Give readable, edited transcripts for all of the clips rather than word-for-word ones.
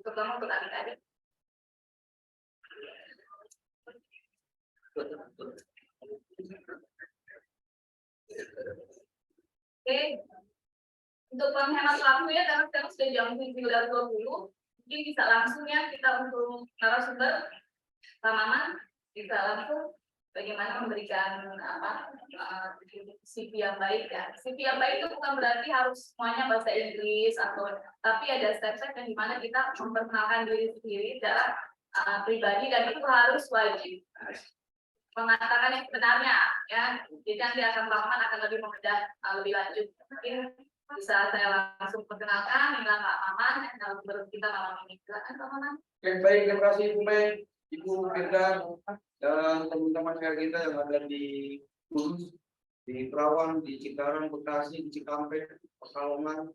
terutama untuk adik-adik. Oke, untuk menghemat waktu ya, karena sekarang sudah jam 7.20, mungkin bisa langsung ya kita untuk narasumber Pak Maman bisa langsung bagaimana memberikan CV yang baik ya. CV yang baik itu bukan berarti harus semuanya bahasa Inggris tapi ada step-step yang dimana kita memperkenalkan diri sendiri secara pribadi, dan itu harus wajib mengatakan yang sebenarnya ya. Jadi nanti Pak Maman akan lebih membedah lebih lanjut. Mungkin bisa saya langsung perkenalkan dengan Pak Maman yang dalam kita malam ini. Silakan Pak Maman. Baik, terima kasih Bu Mei, Ibu Firda, dan teman-teman kita yang ada di Kudus, di Perawan, di Cikarang, Bekasi, di Cikampek, Pekalongan,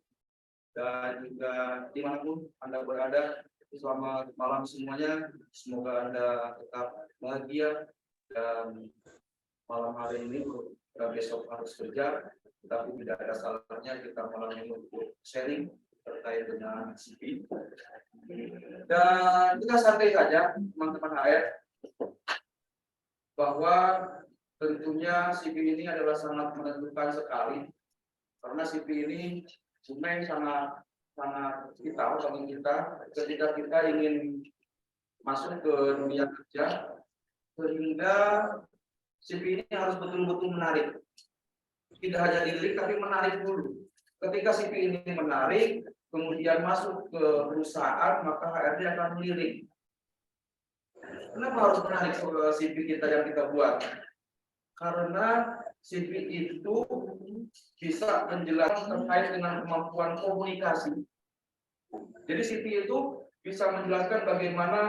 dan juga dimanapun Anda berada. Selamat malam semuanya. Semoga Anda tetap bahagia dan malam hari ini besok harus kerja, tapi tidak ada salahnya kita malam ini untuk sharing terkait dengan CV. Dan kita santai saja teman-teman HR, bahwa tentunya CV ini adalah sangat menentukan sekali, karena CV ini sebenarnya sangat vital bagi kita ketika kita ingin masuk ke dunia kerja, sehingga CV ini harus betul-betul menarik. Tidak hanya dilirik tapi menarik dulu. Ketika CV ini menarik, kemudian masuk ke perusahaan, maka HRD akan melirik. Kenapa harus menarik CV kita yang kita buat? Karena CV itu bisa menjelaskan terkait dengan kemampuan komunikasi. Jadi CV itu bisa menjelaskan bagaimana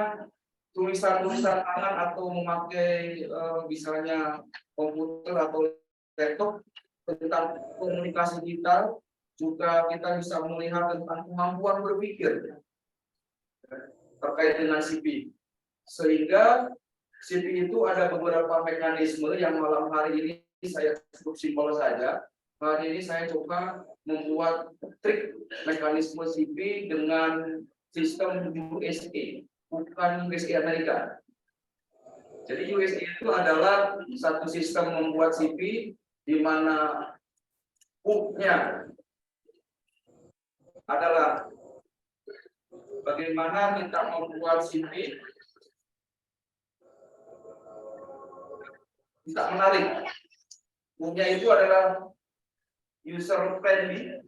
tulisan-tulisan tangan atau memakai misalnya komputer atau laptop tentang komunikasi digital. Juga kita bisa melihat tentang kemampuan berpikir terkait dengan CV. Sehingga CV itu ada beberapa mekanisme yang malam hari ini saya cukup simpel saja. Hari ini saya coba membuat trik mekanisme CV dengan sistem USA, bukan USA Amerika. Jadi USA itu adalah satu sistem membuat CV di mana hook-nya adalah bagaimana kita membuat CV bisa menarik. Hook-nya itu adalah user friendly,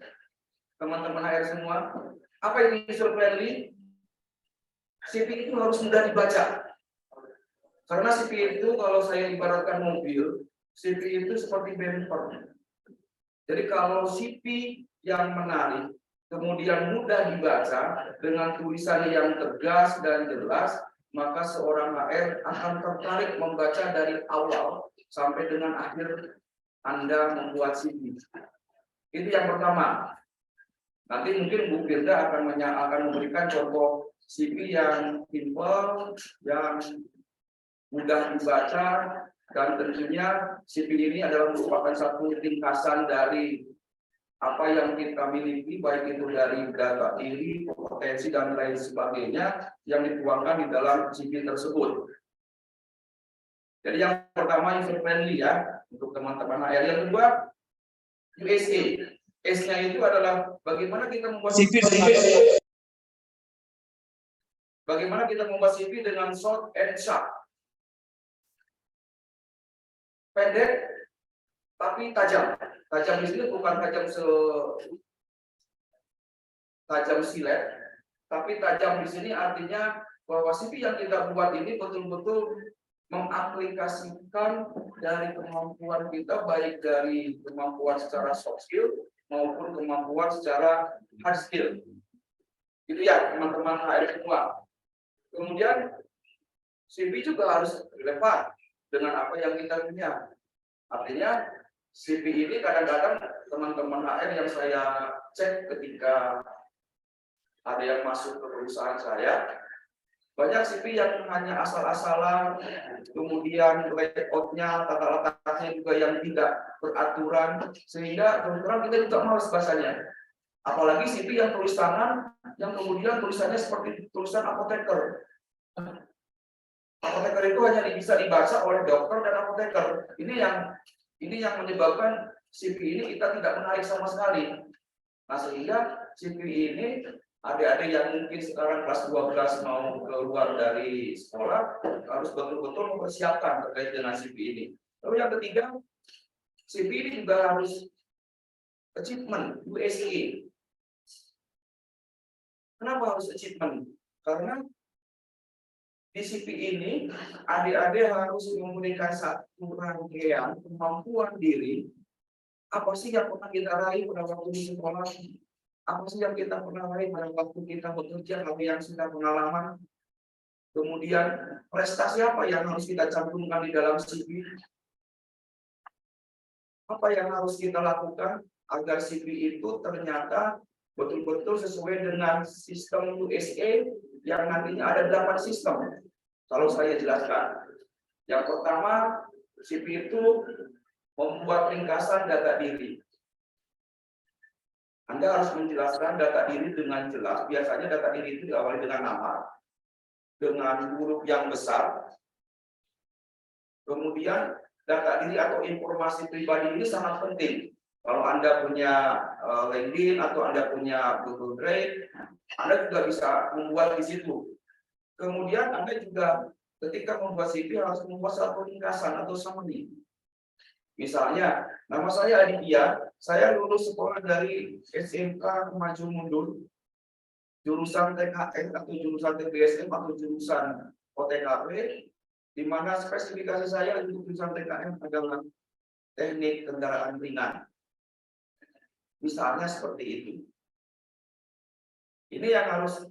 teman-teman HR semua. Apa itu user friendly? CV itu harus mudah dibaca. Karena CV itu kalau saya ibaratkan mobil, CV itu seperti bumper. Jadi kalau CV yang menarik, kemudian mudah dibaca dengan tulisan yang tegas dan jelas, maka seorang HR akan tertarik membaca dari awal sampai dengan akhir Anda membuat CV. Itu yang pertama. Nanti mungkin Bu Firda akan memberikan contoh CV yang simpel, yang mudah dibaca, dan tentunya CV ini adalah merupakan satu ringkasan dari apa yang kita miliki, baik itu dari data diri, kompetensi, dan lain sebagainya yang dituangkan di dalam CV tersebut. Jadi yang pertama user friendly ya, untuk teman-teman HR. Yang kedua, USA. S-nya itu adalah bagaimana kita membuat CV. Bagaimana kita membuat CV dengan short and sharp. Pendek tapi tajam. Tajam di sini bukan tajam silet, tapi tajam di sini artinya bahwa CV yang kita buat ini betul-betul mengaplikasikan dari kemampuan kita, baik dari kemampuan secara soft skill maupun kemampuan secara hard skill. Itu ya teman-teman HR semua. Kemudian CV juga harus relevan dengan apa yang kita punya. Artinya CV ini kadang-kadang teman-teman HR yang saya cek ketika ada yang masuk ke perusahaan saya, banyak CV yang hanya asal-asalan, kemudian layout-nya, tata letaknya juga yang tidak beraturan, sehingga terus terang kita juga malas bacanya. Apalagi CV yang tulis tangan, yang kemudian tulisannya seperti tulisan apoteker. Apoteker itu hanya bisa dibaca oleh dokter dan apoteker. Ini yang menyebabkan CV ini kita tidak menarik sama sekali. Nah, sehingga CV ini adik-adik yang mungkin sekarang kelas 12 mau keluar dari sekolah harus betul-betul mempersiapkan terkait dengan CV ini. Lalu yang ketiga, CV ini juga harus achievement, USE. Kenapa harus achievement? Karena di CV ini adik-adik harus memberikan satu rangkaian kemampuan diri. Apa sih yang pernah kita raih pada waktu di sekolah? Apa sih yang kita pernah raih pada waktu kita bekerja, apa yang sudah pengalaman? Kemudian prestasi apa yang harus kita cantumkan di dalam CV? Apa yang harus kita lakukan agar CV itu ternyata betul-betul sesuai dengan sistem USA yang nantinya ada 8 sistem. Kalau saya jelaskan, yang pertama CV itu membuat ringkasan data diri. Anda harus menjelaskan data diri dengan jelas. Biasanya data diri itu diawali dengan nama, dengan huruf yang besar. Kemudian data diri atau informasi pribadi ini sangat penting. Kalau Anda punya LinkedIn atau Anda punya Google Drive, Anda juga bisa membuat di situ. Kemudian Anda juga ketika membuat CV harus membuat satu ringkasan atau summary. Misalnya, nama saya Aditya, saya lulus sekolah dari SMK Maju Mundur, jurusan TKN atau jurusan TBSM atau jurusan OTKP, di mana spesifikasi saya untuk jurusan TKN adalah teknik kendaraan ringan. Misalnya seperti itu. Ini yang harus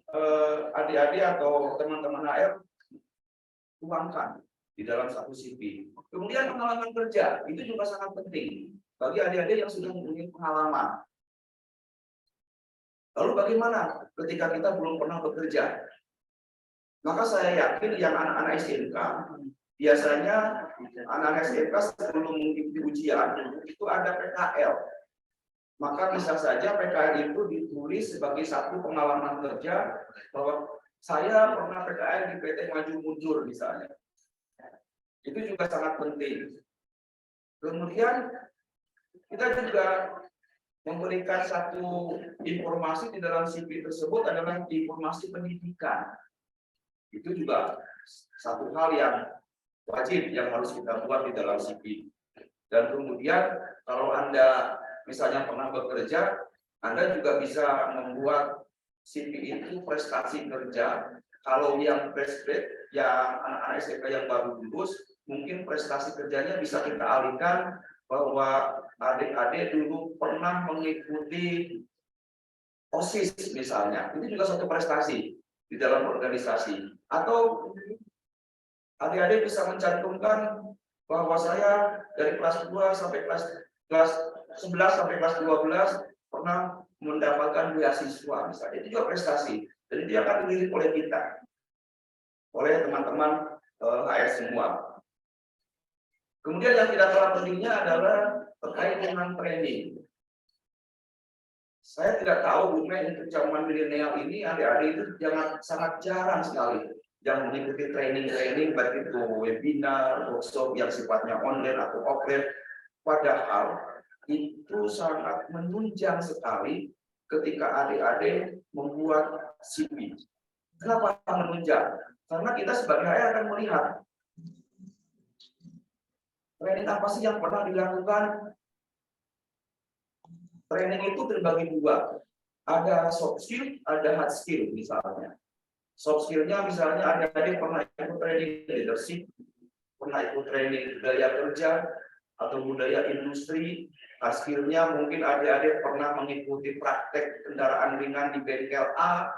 adik-adik atau teman-teman HR tuangkan di dalam satu CV. Kemudian pengalaman kerja itu juga sangat penting bagi adik-adik yang sudah mempunyai pengalaman. Lalu bagaimana ketika kita belum pernah bekerja? Maka saya yakin yang anak-anak SMK, biasanya anak-anak SMK sebelum mengikuti ujian itu ada PKL. Maka bisa saja PKL itu ditulis sebagai satu pengalaman kerja bahwa saya pernah PKL di PT Maju Mundur misalnya. Itu juga sangat penting. Kemudian kita juga memberikan satu informasi di dalam CV tersebut adalah informasi pendidikan. Itu juga satu hal yang wajib yang harus kita buat di dalam CV. Dan kemudian kalau Anda misalnya pernah bekerja, Anda juga bisa membuat CV itu prestasi kerja. Kalau yang fresh grade, yang anak-anak SMK yang baru lulus, mungkin prestasi kerjanya bisa kita alihkan bahwa adik-adik dulu pernah mengikuti OSIS misalnya. Itu juga satu prestasi di dalam organisasi. Atau adik-adik bisa mencantumkan bahwa saya dari kelas 2 sampai kelas 11 sampai kelas 12 pernah mendapatkan beasiswa misalnya. Itu juga prestasi. Jadi dia akan dilirik oleh kita, oleh teman-teman HR semua. Kemudian yang tidak kalah pentingnya adalah terkait dengan training. Saya tidak tahu mungkin untuk zaman milenial ini adik-adik itu sangat jarang sekali yang mengikuti training baik itu webinar, workshop yang sifatnya online atau offline. Padahal itu sangat menunjang sekali ketika adik-adik membuat CV. Kenapa menunjang? Karena kita sebagai HR akan melihat training apa sih yang pernah dilakukan. Training itu terbagi dua. Ada soft skill, ada hard skill misalnya. Soft skill-nya misalnya adik-adik pernah ikut training leadership, pernah ikut training budaya kerja, atau budaya industri. Hard skill-nya mungkin adik-adik pernah mengikuti praktek kendaraan ringan di bengkel A,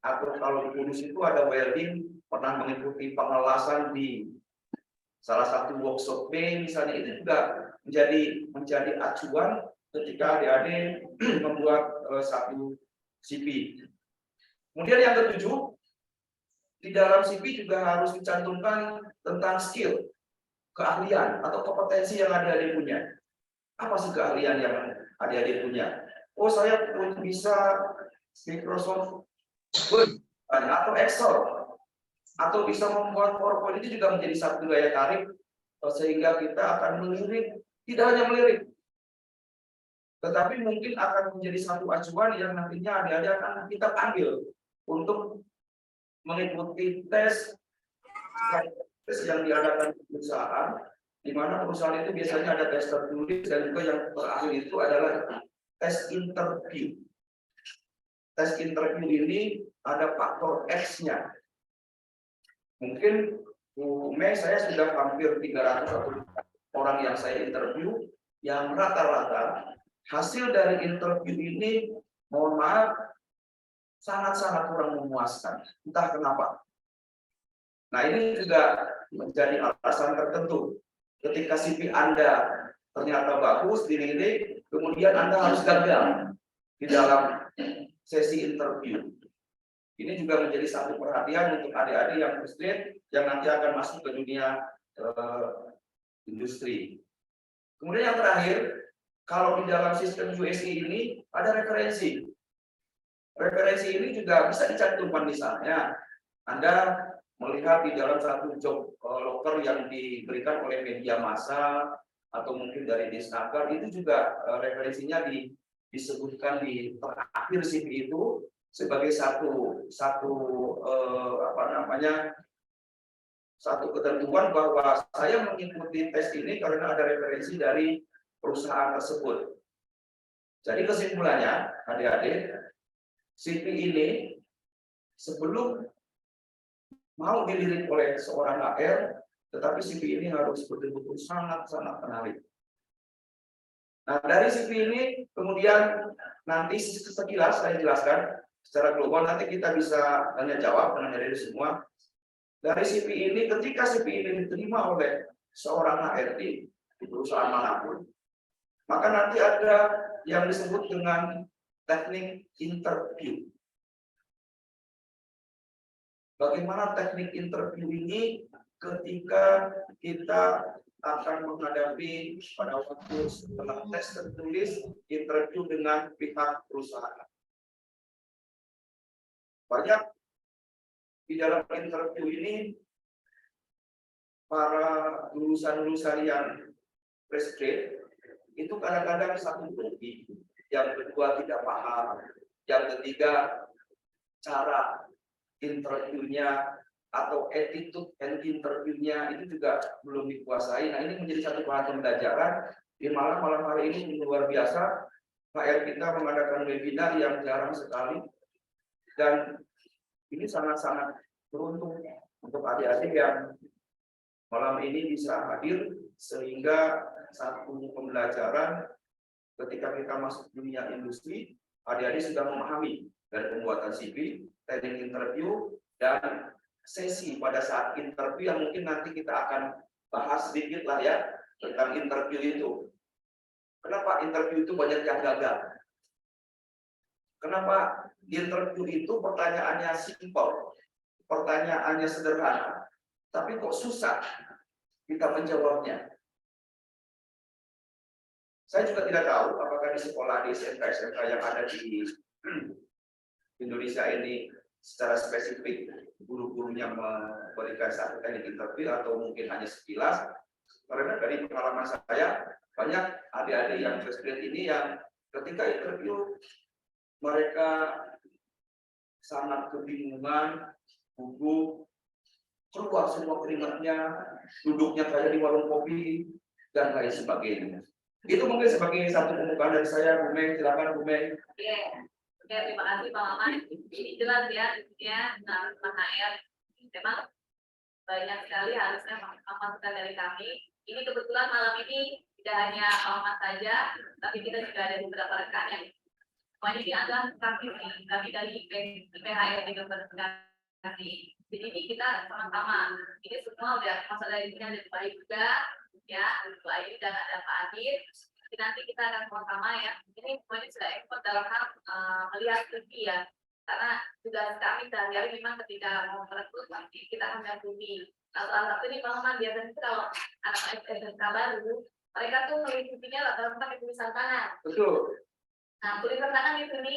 atau kalau di Kudus itu ada welding, pernah mengikuti pengelasan di salah satu workshop B misalnya. Itu juga menjadi acuan ketika adik-adik membuat satu CV. Kemudian yang ketujuh, di dalam CV juga harus dicantumkan tentang skill, keahlian atau kompetensi yang adik-adik punya. Apa sih keahlian yang adik-adik punya? oh saya bisa Microsoft Word atau Excel, atau bisa membuat PowerPoint, itu juga menjadi satu daya tarik sehingga kita akan melirik, tidak hanya melirik, tetapi mungkin akan menjadi satu acuan yang nantinya adik-adik akan kita panggil untuk mengikuti tes yang diadakan perusahaan, di mana perusahaan itu biasanya ada tes tertulis dan juga yang terakhir itu adalah tes interview. Tes interview ini ada faktor X-nya. Mungkin Bu Mei, saya sudah hampir 300 orang yang saya interview, yang rata-rata hasil dari interview ini, mohon maaf, sangat-sangat kurang memuaskan. Entah kenapa. Nah, ini juga menjadi alasan tertentu. Ketika CV Anda ternyata bagus, dinilai, kemudian Anda harus gagal di dalam sesi interview. Ini juga menjadi satu perhatian untuk adik-adik yang frustrate, yang nanti akan masuk ke dunia industri. Kemudian yang terakhir, kalau di dalam sistem USI ini ada referensi. Referensi ini juga bisa dicantumkan, misalnya Anda melihat di dalam satu job locker yang diberikan oleh media massa atau mungkin dari Disnaker, itu juga referensinya disebutkan di terakhir CV itu sebagai satu ketentuan bahwa saya mengikuti tes ini karena ada referensi dari perusahaan tersebut. Jadi kesimpulannya, adik-adik, CV ini sebelum mau dilirik oleh seorang HR, tetapi CV ini harus betul-betul sangat-sangat menarik. Nah, dari CV ini kemudian nanti sekilas saya jelaskan secara global, nanti kita bisa tanya jawab dengan dari semua. Dari CV ini, ketika CV ini diterima oleh seorang HRD di perusahaan manapun, maka nanti ada yang disebut dengan teknik interview. Bagaimana teknik interview ini ketika kita akan menghadapi pada waktu setelah tes tertulis interview dengan pihak perusahaan. Banyak di dalam interview ini para lulusan-lulusan yang fresh grade itu kadang-kadang satu grogi, yang kedua tidak paham, yang ketiga cara interviewnya atau attitude and interviewnya itu juga belum dikuasai. Nah, ini menjadi satu bahan pembelajaran. Di malam hari ini luar biasa, HR kita mengadakan webinar yang jarang sekali, dan ini sangat-sangat beruntung untuk adik-adik yang malam ini bisa hadir, sehingga satu pembelajaran ketika kita masuk dunia industri, adik-adik sudah memahami dari pembuatan CV, teknik interview, dan sesi pada saat interview yang mungkin nanti kita akan bahas sedikit lah ya tentang interview itu. Kenapa interview itu banyak yang gagal? Kenapa di interview itu pertanyaannya simpel, pertanyaannya sederhana, tapi kok susah kita menjawabnya? Saya juga tidak tahu apakah di sekolah di SMK yang ada di Indonesia ini secara spesifik guru-gurunya memberikan satu teknik interview atau mungkin hanya sekilas. Karena dari pengalaman saya, banyak adik-adik yang fresh grade ini yang ketika interview mereka sangat kebingungan, gugup, keluar semua keringatnya, duduknya kayak di warung kopi, dan lain sebagainya. Itu mungkin sebagai satu pembukaan dari saya, Bu Mei. Silakan, Bu Mei. Ya, terima kasih Pak Maman. Ini jelas ya, Pak HR. Memang banyak sekali harusnya masukan dari kami. Ini kebetulan malam ini tidak hanya Pak Maman saja, tapi kita juga ada beberapa rekan yang semuanya ini adalah kami dari IPHR di Komunikasi. Jadi ini kita sama-sama. Ini semua udah masuk dari sini ada baik juga, ya, Bu Ayu dan ada Pak Adit. Nanti kita akan sama-sama ya. Ini semuanya sudah ekspor dalam hal melihat TV ya. Karena tugas kami sehari-hari memang ketika mau merekrut nanti kita akan TV. Nah, salah satu ini pengalaman biasanya itu kalau anak SMK baru, mereka tuh mengikutinya rata-rata pakai tulisan tangan. Betul. Nah, tulisan tangan di sini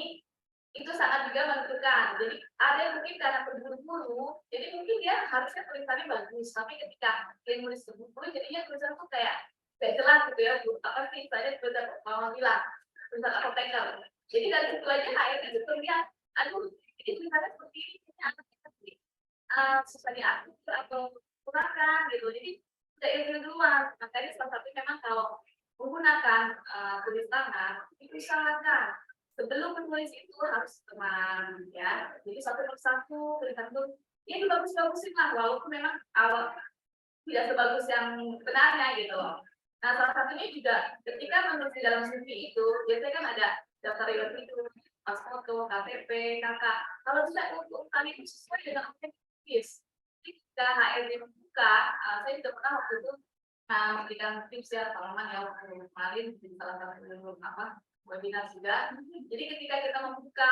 itu sangat juga menentukan. Jadi ada yang mungkin karena terburu-buru, jadi mungkin dia harusnya tulisannya bagus, tapi ketika dia nulis terburu-buru, jadinya tulisan tuh kayak gak jelas gitu ya. Apa sih misalnya tulisan mau bilang tulisan apoteker. Jadi dari situ aja HRD itu lihat, aduh ini tulisannya seperti ini, susah diatur atau kurangkan gitu. Jadi udah ilmu duluan. Makanya salah satu memang kalau menggunakan tulis tangan itu usahakan sebelum menulis itu harus tenang ya. Jadi satu persatu tulisan itu ya dibagus-bagusin lah walaupun memang awal tidak sebagus yang benarnya gitu loh. Nah salah satunya juga ketika menulis di dalam CV itu biasanya kan ada daftar riwayat hidup, pas foto, KTP, kakak. Kalau tidak untuk kami itu sesuai dengan apa yang ditulis. Ketika HRD membuka, saya juga pernah waktu itu memberikan tips ya teman-teman yang waktu kemarin di salah satu webinar juga. Jadi ketika kita membuka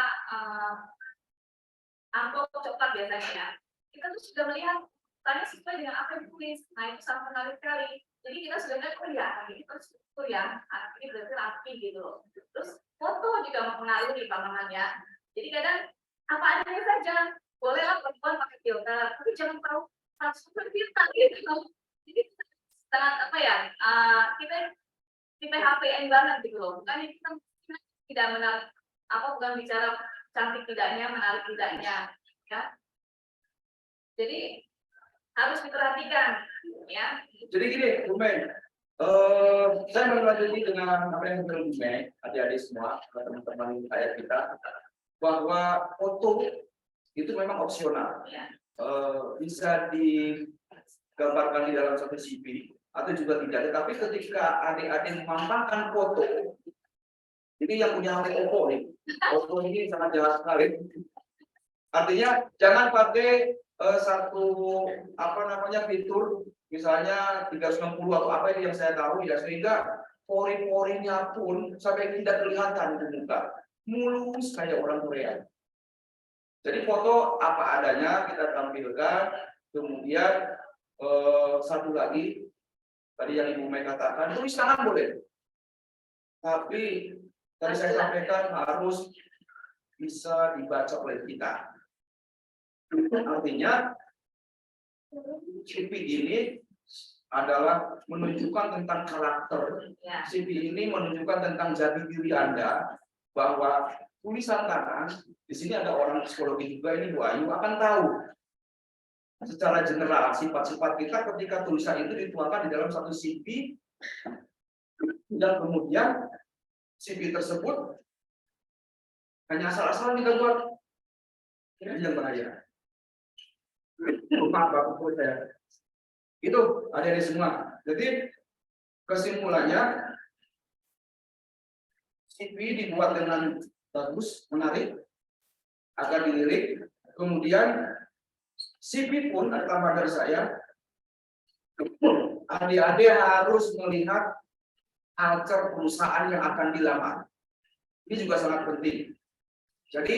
amplop coklat biasanya, kita tuh sudah melihat tanya sesuai dengan apa yang ditulis. Nah itu sangat menarik sekali. Jadi kita sudah melihat oh ya, ini terus ya, anak ini berarti rapi gitu loh. Terus foto juga mempengaruhi pamangannya. Jadi kadang apa adanya saja, bolehlah perempuan pakai filter, tapi jangan tahu harus filter gitu. Jadi sangat apa ya, kita tipe HPN banget gitu loh. Bukan kita tidak menarik, bukan bicara cantik tidaknya, menarik tidaknya, ya. Jadi harus diperhatikan, ya. Jadi gini, Bu Mei, saya melanjutkan dengan apa yang Bu Mei, adik-adik semua, teman-teman ayat kita, bahwa foto itu memang opsional, Ya. Bisa digambarkan di dalam satu CV atau juga tidak. Tetapi ketika adik-adik memampangkan foto, ini yang punya HP Oppo nih, Oppo ini sangat jahat sekali. Artinya jangan pakai satu fitur misalnya 360 atau apa ini yang saya tahu ya, sehingga pori-porinya pun sampai tidak kelihatan di muka, mulus kayak orang Korea. Jadi foto apa adanya kita tampilkan, kemudian satu lagi tadi yang Ibu Mei katakan, tulis tangan boleh, tapi tadi saya sampaikan harus bisa dibaca oleh kita. Artinya CV ini adalah menunjukkan tentang karakter. Ya. CV ini menunjukkan tentang jati diri Anda, bahwa tulisan tangan di sini ada orang psikologi juga ini Bu Ayu akan tahu secara general sifat-sifat kita ketika tulisan itu dituangkan di dalam satu CV, dan kemudian CV tersebut hanya asal-asalan kita buat, ini yang bahaya. Maaf Bapak saya. Itu ada di semua. Jadi kesimpulannya, CV dibuat dengan bagus, menarik, agar dilirik. Kemudian CV pun ada tambahan dari saya, adik-adik harus melihat culture perusahaan yang akan dilamar. Ini juga sangat penting. Jadi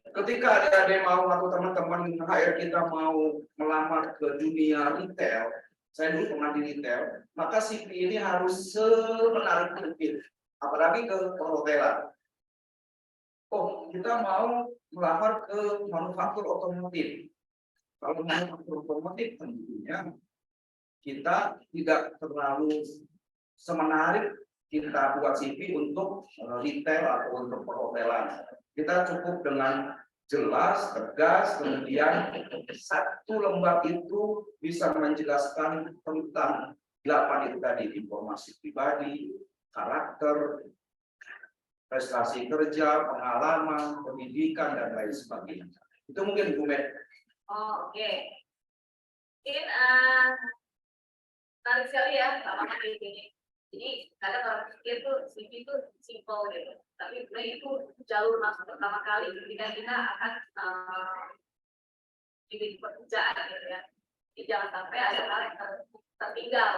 ketika adik-adik mau atau teman-teman HR kita mau melamar ke dunia retail, saya dulu pernah di retail, maka CV ini harus semenarik mungkin, apalagi ke perhotelan. Oh, kita mau melamar ke manufaktur otomotif. Kalau manufaktur otomotif tentunya kita tidak terlalu semenarik kita buat CV untuk retail atau untuk perhotelan. Kita cukup dengan jelas, tegas, kemudian satu lembar itu bisa menjelaskan tentang 8 itu tadi, informasi pribadi, karakter, prestasi kerja, pengalaman, pendidikan, dan lain sebagainya. Itu mungkin Bu Mei. Oh, oke. Mungkin menarik sekali ya sama kayak gini. Jadi kadang orang pikir tuh CV itu simple gitu, tapi sebenarnya itu jalur masuk pertama kali ketika kita akan di pekerjaan gitu ya. Jadi jangan sampai ada hal yang tertinggal.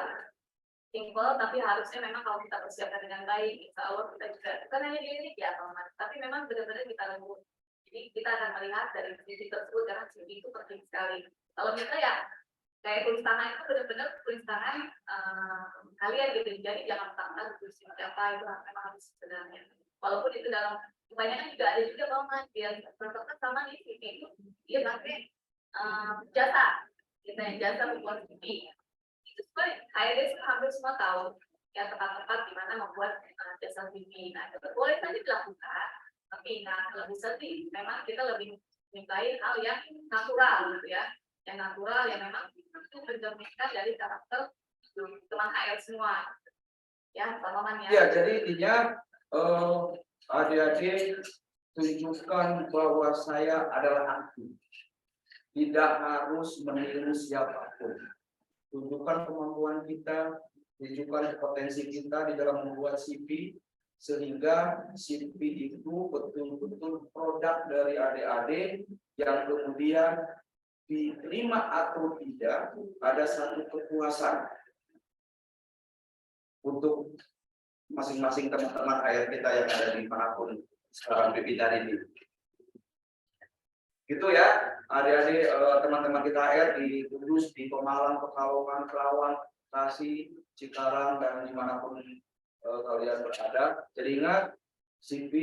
Simple, tapi harusnya memang kalau kita persiapkan dengan baik, insya Allah kita juga bukan hanya dilirik ya teman-teman, tapi memang benar-benar kita lembut. Jadi kita akan melihat dari CV tersebut karena CV itu penting sekali. Kalau kita ya kayak tulis tangan itu benar-benar tulis tangan kalian gitu, jadi jangan tangan tulis siapa itu memang harus sebenarnya. walaupun itu dalam kebanyakan juga ada juga bahwa dia berkontak sama di sini itu dia pakai jasa, kita yang jasa membuat CV. Itu sebenarnya HRD hampir semua tahu ya tempat-tempat di mana membuat jasa CV. Nah, itu boleh saja dilakukan, tapi kalau bisa sih memang kita lebih menyukai hal yang natural gitu ya, yang natural yang memang itu mencerminkan dari karakter teman HR semua. Ya, pengalaman ya. Ya, jadi intinya adik-adik tunjukkan bahwa saya adalah aku. Tidak harus meniru siapapun. Tunjukkan kemampuan kita, tunjukkan potensi kita di dalam membuat CV, sehingga CV itu betul-betul produk dari adik-adik yang kemudian diterima atau tidak, ada satu kepuasan untuk masing-masing teman-teman HR kita yang ada di manapun sekarang berbicara ini. Gitu ya, adik-adik teman-teman kita HR di Kudus, di Pemalang, Pekalongan, Kerawang, Bekasi, Cikarang, dan dimanapun kalian berada. Jadi ingat, CV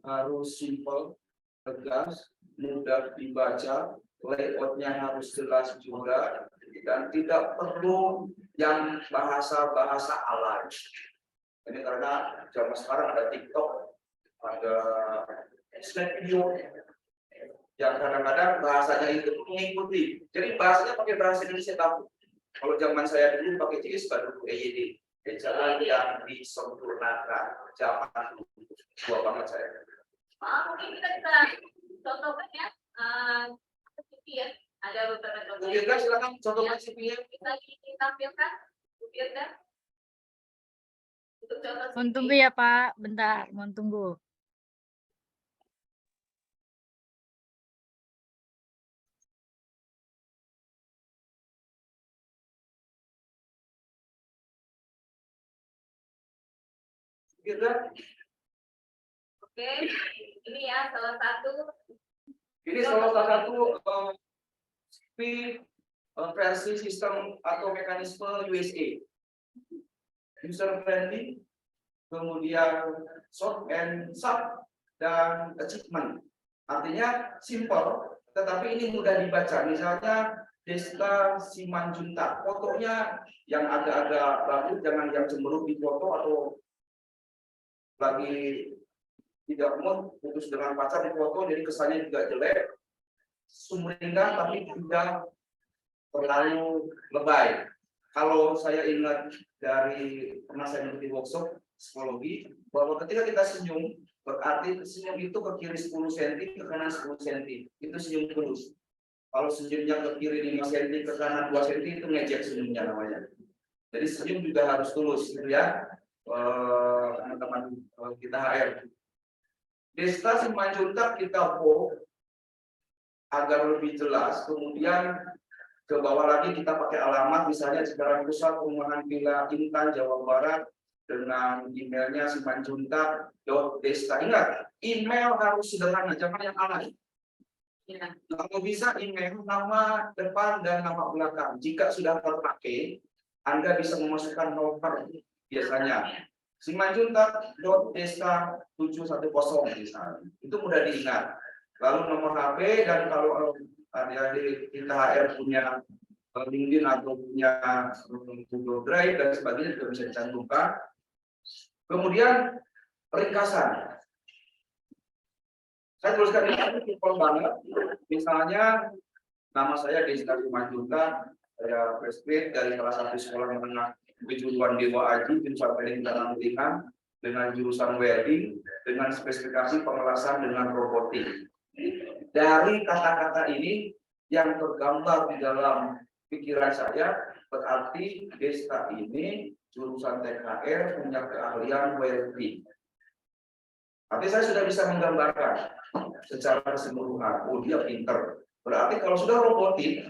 harus simple, tegas, mudah dibaca, layoutnya harus jelas juga, dan tidak perlu yang bahasa-bahasa alay. Ini karena zaman sekarang ada TikTok, ada snap video, yang kadang-kadang bahasanya itu mengikuti. Jadi bahasanya pakai bahasa Indonesia tahu. Kalau zaman saya dulu pakai CS baru EYD, jalan yang disempurnakan. Zaman dulu, tua banget saya. Mungkin kita bisa contohkan ya, ya. Ada beberapa contoh. Mungkin kan silakan contohkan CV-nya. Bisa ditampilkan, mungkin kan? Untuk contoh Mohon tunggu ya Pak, bentar, mohon tunggu. Oke, ini ya salah satu. Ini salah satu CV versi sistem atau mekanisme USA. User friendly, kemudian short and sharp, dan achievement. Artinya simple, tetapi ini mudah dibaca. Misalnya Desta Simanjuntak, fotonya yang agak-agak bagus, jangan yang cemberut di foto atau lagi tidak mood, putus dengan pacar di foto, jadi kesannya juga jelek, sumringah tapi tidak terlalu lebay. Kalau saya ingat dari pernah saya mengikuti workshop psikologi, bahwa ketika kita senyum, berarti senyum itu ke kiri 10 cm, ke kanan 10 cm. Itu senyum terus. Kalau senyumnya ke kiri 5 cm, ke kanan 2 cm, itu ngejek senyumnya namanya. Jadi senyum juga harus tulus, gitu ya, teman-teman kita HR. Desta Simanjuntak kita bold agar lebih jelas, kemudian ke bawah lagi kita pakai alamat, misalnya Cikarang Pusat, Perumahan Villa Intan, Jawa Barat, dengan emailnya simanjuntak.desta. Ingat, email harus sederhana, jangan yang alay. Ya. Kalau bisa email nama depan dan nama belakang. Jika sudah terpakai, Anda bisa memasukkan nomor biasanya. Simanjuntak.desta710 misalnya. Itu mudah diingat. Lalu nomor HP, dan kalau adik-adik kita HR punya LinkedIn atau punya Google Drive dan sebagainya juga bisa dicantumkan. Kemudian ringkasan. Saya tuliskan ini simpel banget. Misalnya nama saya Desta Simanjuntak, saya graduate dari salah satu sekolah menengah kejuruan Dewa Aji, jurusan teknik dan lingkungan, dengan jurusan welding, dengan spesifikasi pengelasan dengan robotik. Dari kata-kata ini yang tergambar di dalam pikiran saya, berarti Desta ini jurusan TKR punya keahlian welding. Tapi saya sudah bisa menggambarkan secara keseluruhan. Oh, dia pinter. Berarti kalau sudah robotik,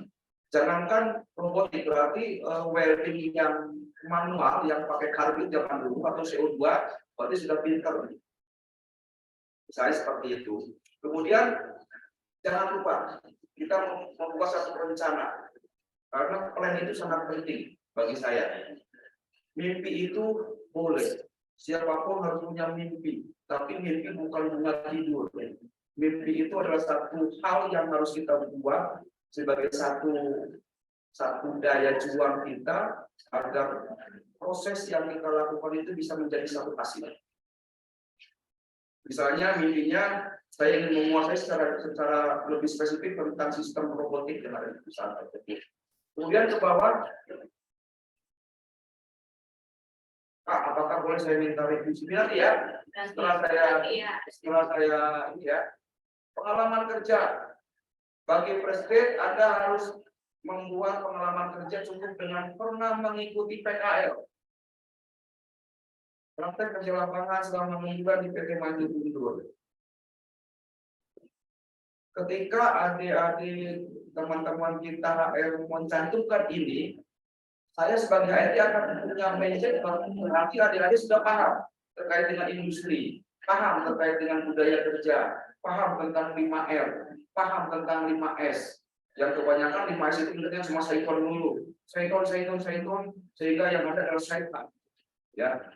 jangankan robotik, berarti welding yang manual, yang pakai karbit zaman dulu atau CO2, berarti sudah pinter. Misalnya seperti itu. Kemudian jangan lupa kita membuat satu rencana, karena plan itu sangat penting bagi saya. Mimpi itu boleh, siapapun harus punya mimpi, tapi mimpi bukan bunga tidur. Mimpi itu adalah satu hal yang harus kita buat sebagai satu daya juang kita agar proses yang kita lakukan itu bisa menjadi satu hasil. Misalnya mimpinya saya ingin menguasai secara lebih spesifik tentang sistem robotik yang ada di perusahaan tersebut. Kemudian ke bawah, apakah boleh saya minta revisi? Nanti ya, setelah saya ini ya, pengalaman kerja bagi presiden Anda harus membuat pengalaman kerja cukup dengan pernah mengikuti PKL. Praktek kerja lapangan selama 6 bulan di PT Maju Guntur. Ketika adik-adik teman-teman kita HR mencantumkan ini, saya sebagai IT akan punya mindset berarti adik-adik sudah paham terkait dengan industri, paham terkait dengan budaya kerja, paham tentang 5R, paham tentang 5S. Yang kebanyakan 5S itu ingatnya cuma saiton dulu. Saiton, sehingga yang ada adalah saiton. Ya.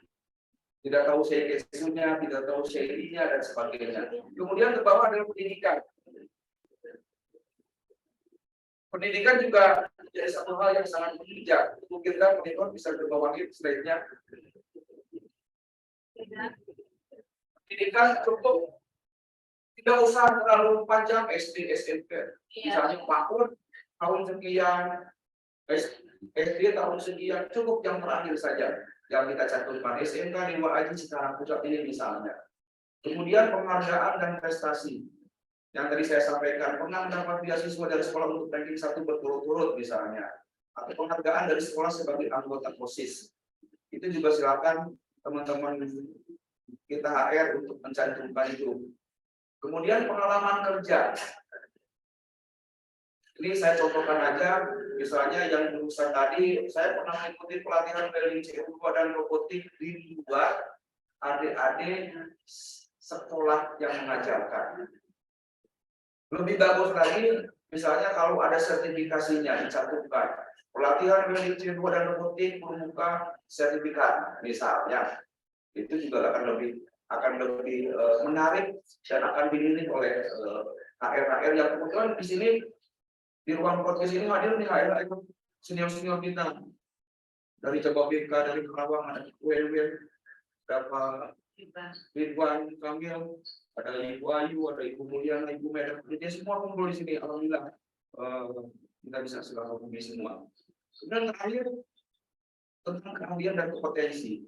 Tidak tahu CKS-nya, tidak tahu CI-nya, dan sebagainya. Kemudian ke bawah adalah pendidikan. Pendidikan juga menjadi satu hal yang sangat bijak. Mungkin pendidikan bisa ke bawah ini slide-nya. Pendidikan cukup tidak usah terlalu panjang SD, SMP. Misalnya tahun sekian, SD tahun sekian, cukup yang terakhir saja yang kita cantumkan. SMK di Aji secara pusat ini misalnya. Kemudian penghargaan dan prestasi. Yang tadi saya sampaikan, pernah mendapat beasiswa dari sekolah untuk ranking 1 berturut-turut misalnya. Atau penghargaan dari sekolah sebagai anggota OSIS. Itu juga silakan teman-teman kita HR untuk mencantumkan itu. Kemudian pengalaman kerja. Ini saya contohkan aja, misalnya yang jurusan tadi, saya pernah mengikuti pelatihan dari CO2 dan robotik di luar adik-adik sekolah yang mengajarkan. Lebih bagus lagi, misalnya kalau ada sertifikasinya dicantumkan. Pelatihan dari CO2 dan robotik bermuka sertifikat, misalnya. Itu juga akan lebih menarik dan akan dinilai oleh HR yang kebetulan di sini di ruang podcast ini hadir nih HR senior kita dari Jababeka, dari Kerawang, ada WW, ada Ridwan Kamil, ada Ibu Ayu, ada Ibu Mulyana, Ibu Medan, jadi semua kumpul di sini. Alhamdulillah kita bisa silaturahmi semua. Kemudian terakhir tentang keahlian dan kompetensi.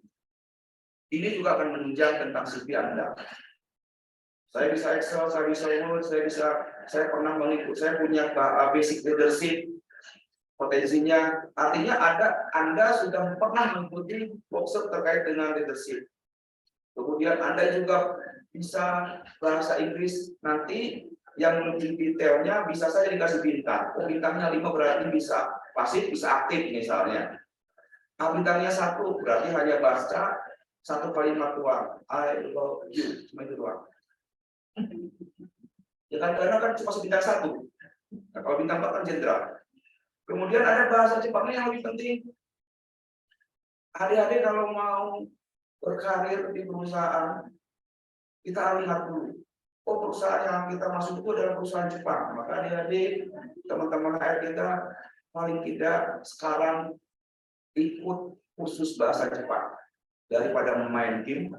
Ini juga akan menunjang tentang CV Anda. Saya bisa Excel, saya bisa Word, saya pernah mengikut, saya punya basic leadership, potensinya. Artinya Anda sudah pernah mengikuti workshop terkait dengan leadership. Kemudian Anda juga bisa bahasa Inggris, nanti yang lebih detailnya bisa saja dikasih bintang. Oh, bintangnya 5 berarti bisa pasif, bisa aktif misalnya. Bintangnya 1 berarti hanya baca 1 kalimat doang. I love you, cuma itu doang. Ya kan, karena kan cuma sebintang 1. Nah, kalau bintang 4 kan jenderal. Kemudian ada bahasa Jepangnya yang lebih penting. Adik-adik kalau mau berkarir di perusahaan, kita lihat dulu. Oh, perusahaan yang kita masuk itu adalah perusahaan Jepang. Maka adik-adik, teman-teman HR kita paling tidak sekarang ikut khusus bahasa Jepang. Daripada main game,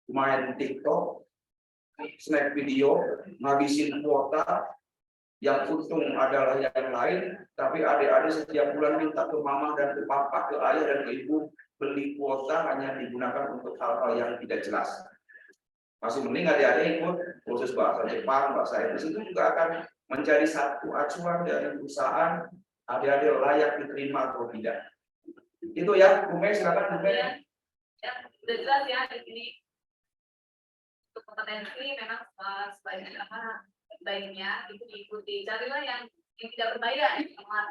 main TikTok, snack video, ngabisin kuota, yang untung adalah yang lain, tapi adik-adik setiap bulan minta ke mama dan ke papa, ke ayah dan ke ibu, beli kuota hanya digunakan untuk hal-hal yang tidak jelas. Masih mending adik-adik ikut kursus bahasa Jepang, bahasa Inggris, itu juga akan menjadi satu acuan dari perusahaan adik-adik layak diterima atau tidak. Itu ya, Bu Mei, silakan Bu Mei. Ya, sudah jelas ya di sini. Untuk kompetensi memang baiknya itu diikuti. Carilah yang tidak berbahaya.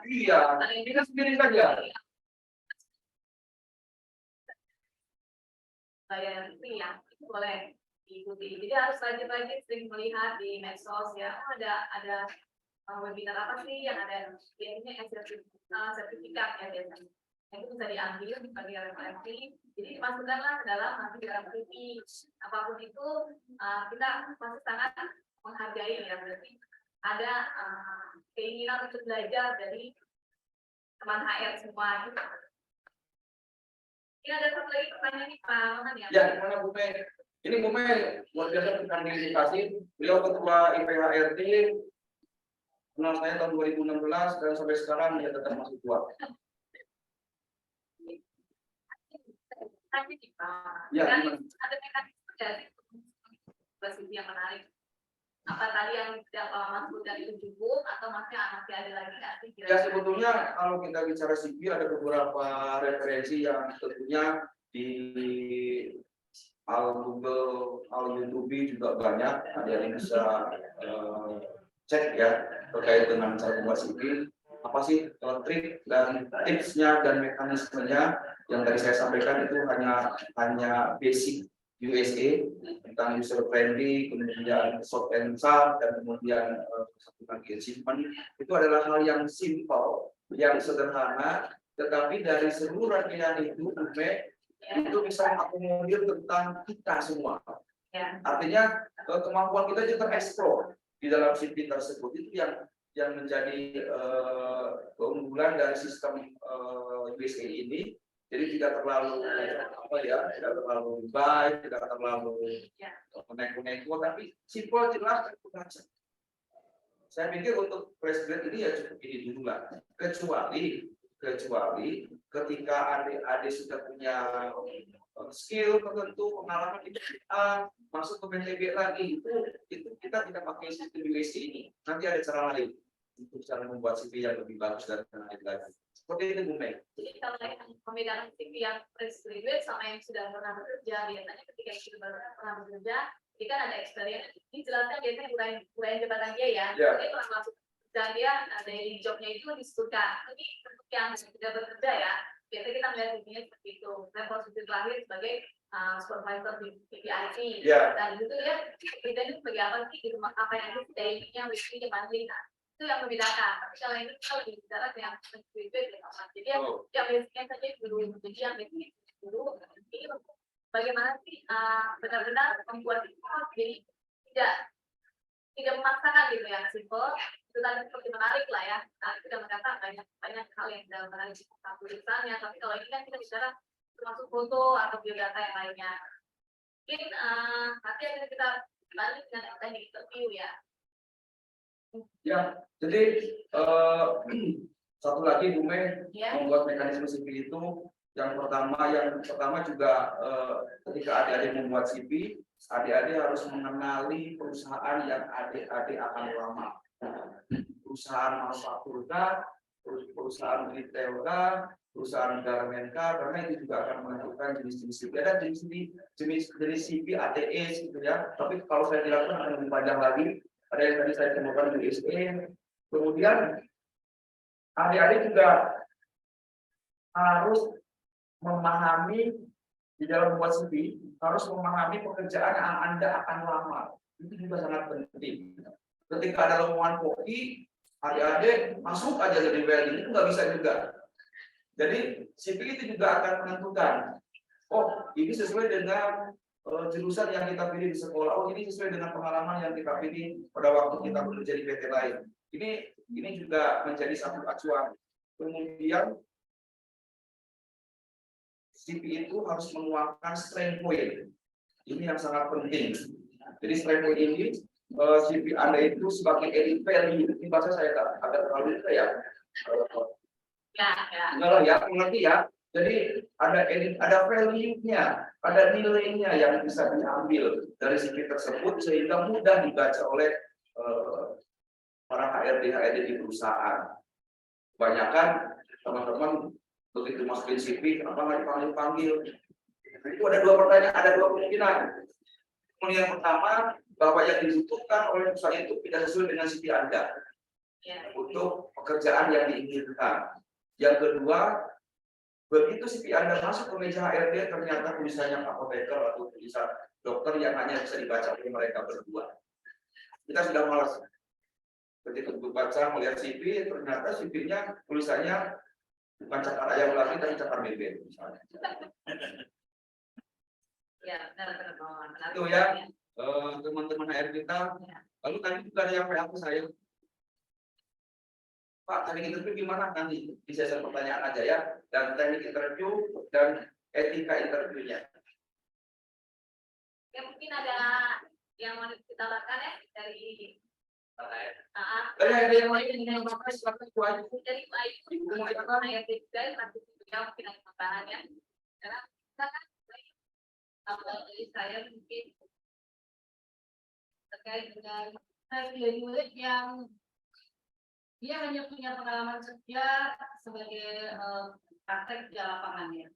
Iya, kita sendiri saja. Saya ya, itu boleh diikuti. Jadi harus rajin-rajin sering melihat di medsos ya. Oh, ada webinar apa sih yang ada biasanya sertifikat ya biasanya. itu bisa diambil sebagai referensi. Jadi dimasukkanlah ke dalam nanti dalam TV apapun itu kita masih sangat menghargai ya, berarti ada keinginan untuk belajar dari teman HR semua. Ini ada satu lagi pertanyaan nih Pak Maman ya. Ya, gimana Bu Mei? Ini Bu Mei luar biasa tentang edukasi. Beliau ketua IPHRT, kenal saya tahun 2016 dan sampai sekarang dia tetap masih tua. Tanya nih Pak. Ya, Kan gimana? ada mekanisme dari posisi yang menarik. Apa tadi yang Mas Bunda itu cukup atau masih ada lagi nggak sih? Ya sebetulnya kalau kita bicara CV ada beberapa referensi yang tentunya di Google, YouTube juga banyak. Ada yang bisa cek ya terkait dengan cara membuat CV. Apa sih trik dan tipsnya dan mekanismenya yang tadi saya sampaikan itu hanya basic USA tentang user friendly, kemudian short and sharp, dan kemudian satu lagi achievement. Itu adalah hal yang simple, yang sederhana, tetapi dari seluruh rangkaian itu itu bisa mengakomodir tentang kita semua. Artinya kemampuan kita juga tereksplor di dalam CV tersebut. Itu yang menjadi keunggulan dari sistem USA ini. Jadi tidak terlalu tidak terlalu baik, tidak terlalu neko-neko, tapi simpel, jelas, dan jelas. Saya pikir untuk presiden ini ya cukup ini dulu lah. Kecuali ketika adik-adik sudah punya skill tertentu, pengalaman itu masuk ke PTB lagi, itu kita tidak pakai sistem USC ini. Nanti ada cara lain untuk cara membuat CV yang lebih bagus dan lain lagi. Seperti itu Bu Mei. Jadi kalau pembedahan CV yang fresh graduate sama yang sudah pernah bekerja, biasanya ketika yang sudah pernah bekerja, dia kan ada experience. Dijelaskan biasanya uraian jabatan dia ya. Jadi pernah masuk dan dia dari jobnya itu disebutkan. Ini untuk yang sudah bekerja ya. Biasanya kita melihat CV-nya seperti itu. Level studi terakhir sebagai supervisor di IT. Dan itu ya kita itu sebagai apa sih di rumah apa yang itu daily-nya, weekly-nya, monthly-nya. Itu yang membedakan. Tapi kalau ini kita lebih bicara yang jadi yang basicnya saja dulu. Jadi yang basic dulu. Ini bagaimana sih benar-benar membuat itu jadi tidak memaksakan gitu yang simple. Itu tadi seperti menarik lah ya. Kita berkata banyak hal yang dalam menarik tulisannya. Tapi kalau ini kan kita bicara termasuk foto atau biodata yang lainnya. Mungkin nanti akan kita balik dengan teknik interview ya. Ya, jadi satu lagi Bu Mei membuat mekanisme CV itu yang pertama juga ketika adik-adik membuat CV, adik-adik harus mengenali perusahaan yang adik-adik akan lamar. Perusahaan manufaktur perusahaan retail perusahaan garmen karena itu juga akan menentukan jenis-jenis CV. Ada jenis CV ATE gitu ya. Tapi kalau saya jelaskan akan lebih panjang lagi. Ada yang tadi saya temukan di USA. Kemudian adik-adik juga harus memahami di dalam membuat CV, harus memahami pekerjaan yang Anda akan lamar. Itu juga sangat penting. Ketika ada lowongan koki, adik-adik masuk aja jadi welding, itu nggak bisa juga. Jadi CV itu juga akan menentukan, oh ini sesuai dengan jurusan yang kita pilih di sekolah, oh ini sesuai dengan pengalaman yang kita pilih pada waktu kita bekerja di PT lain. Ini juga menjadi satu acuan. Kemudian CV itu harus menguatkan strength point. Ini yang sangat penting. Jadi strength point ini CV Anda itu sebagai edit value. Ini bahasa saya agak terlalu ya. Enggak ya, mengerti ya. Jadi ada value-nya, ada nilainya yang bisa diambil dari CV tersebut sehingga mudah dibaca oleh para HRD di perusahaan. Kebanyakan teman-teman begitu masukin CV, kenapa nggak dipanggil? Itu ada dua pertanyaan, ada dua kemungkinan. Yang pertama, bahwa yang dibutuhkan oleh perusahaan itu tidak sesuai dengan CV Anda untuk pekerjaan yang diinginkan. Yang kedua, begitu CV Anda masuk ke meja HRD ternyata tulisannya apoteker atau tulisan dokter yang hanya bisa dibaca oleh mereka berdua. Kita sudah malas. Ketika membaca melihat CV, ternyata CV-nya tulisannya Bukan cakar ayam lagi, tapi cakar bebek misalnya. Ya, benar-benar menarik. Itu ya, teman-teman HR kita. Lalu tadi juga ada yang WA ke saya. Pak, teknik interview gimana? Nanti di sesi pertanyaan aja ya. Dan teknik interview dan etika interviewnya. Ya mungkin ada yang mau kita lakukan ya dari Ada yang lain yang Bapak silakan Bu Ayu. dari ayat juga nanti juga mungkin ada tambahannya. Karena kita kan dari saya mungkin terkait dengan graduate yang dia hanya punya pengalaman kerja sebagai praktek kerja lapangannya.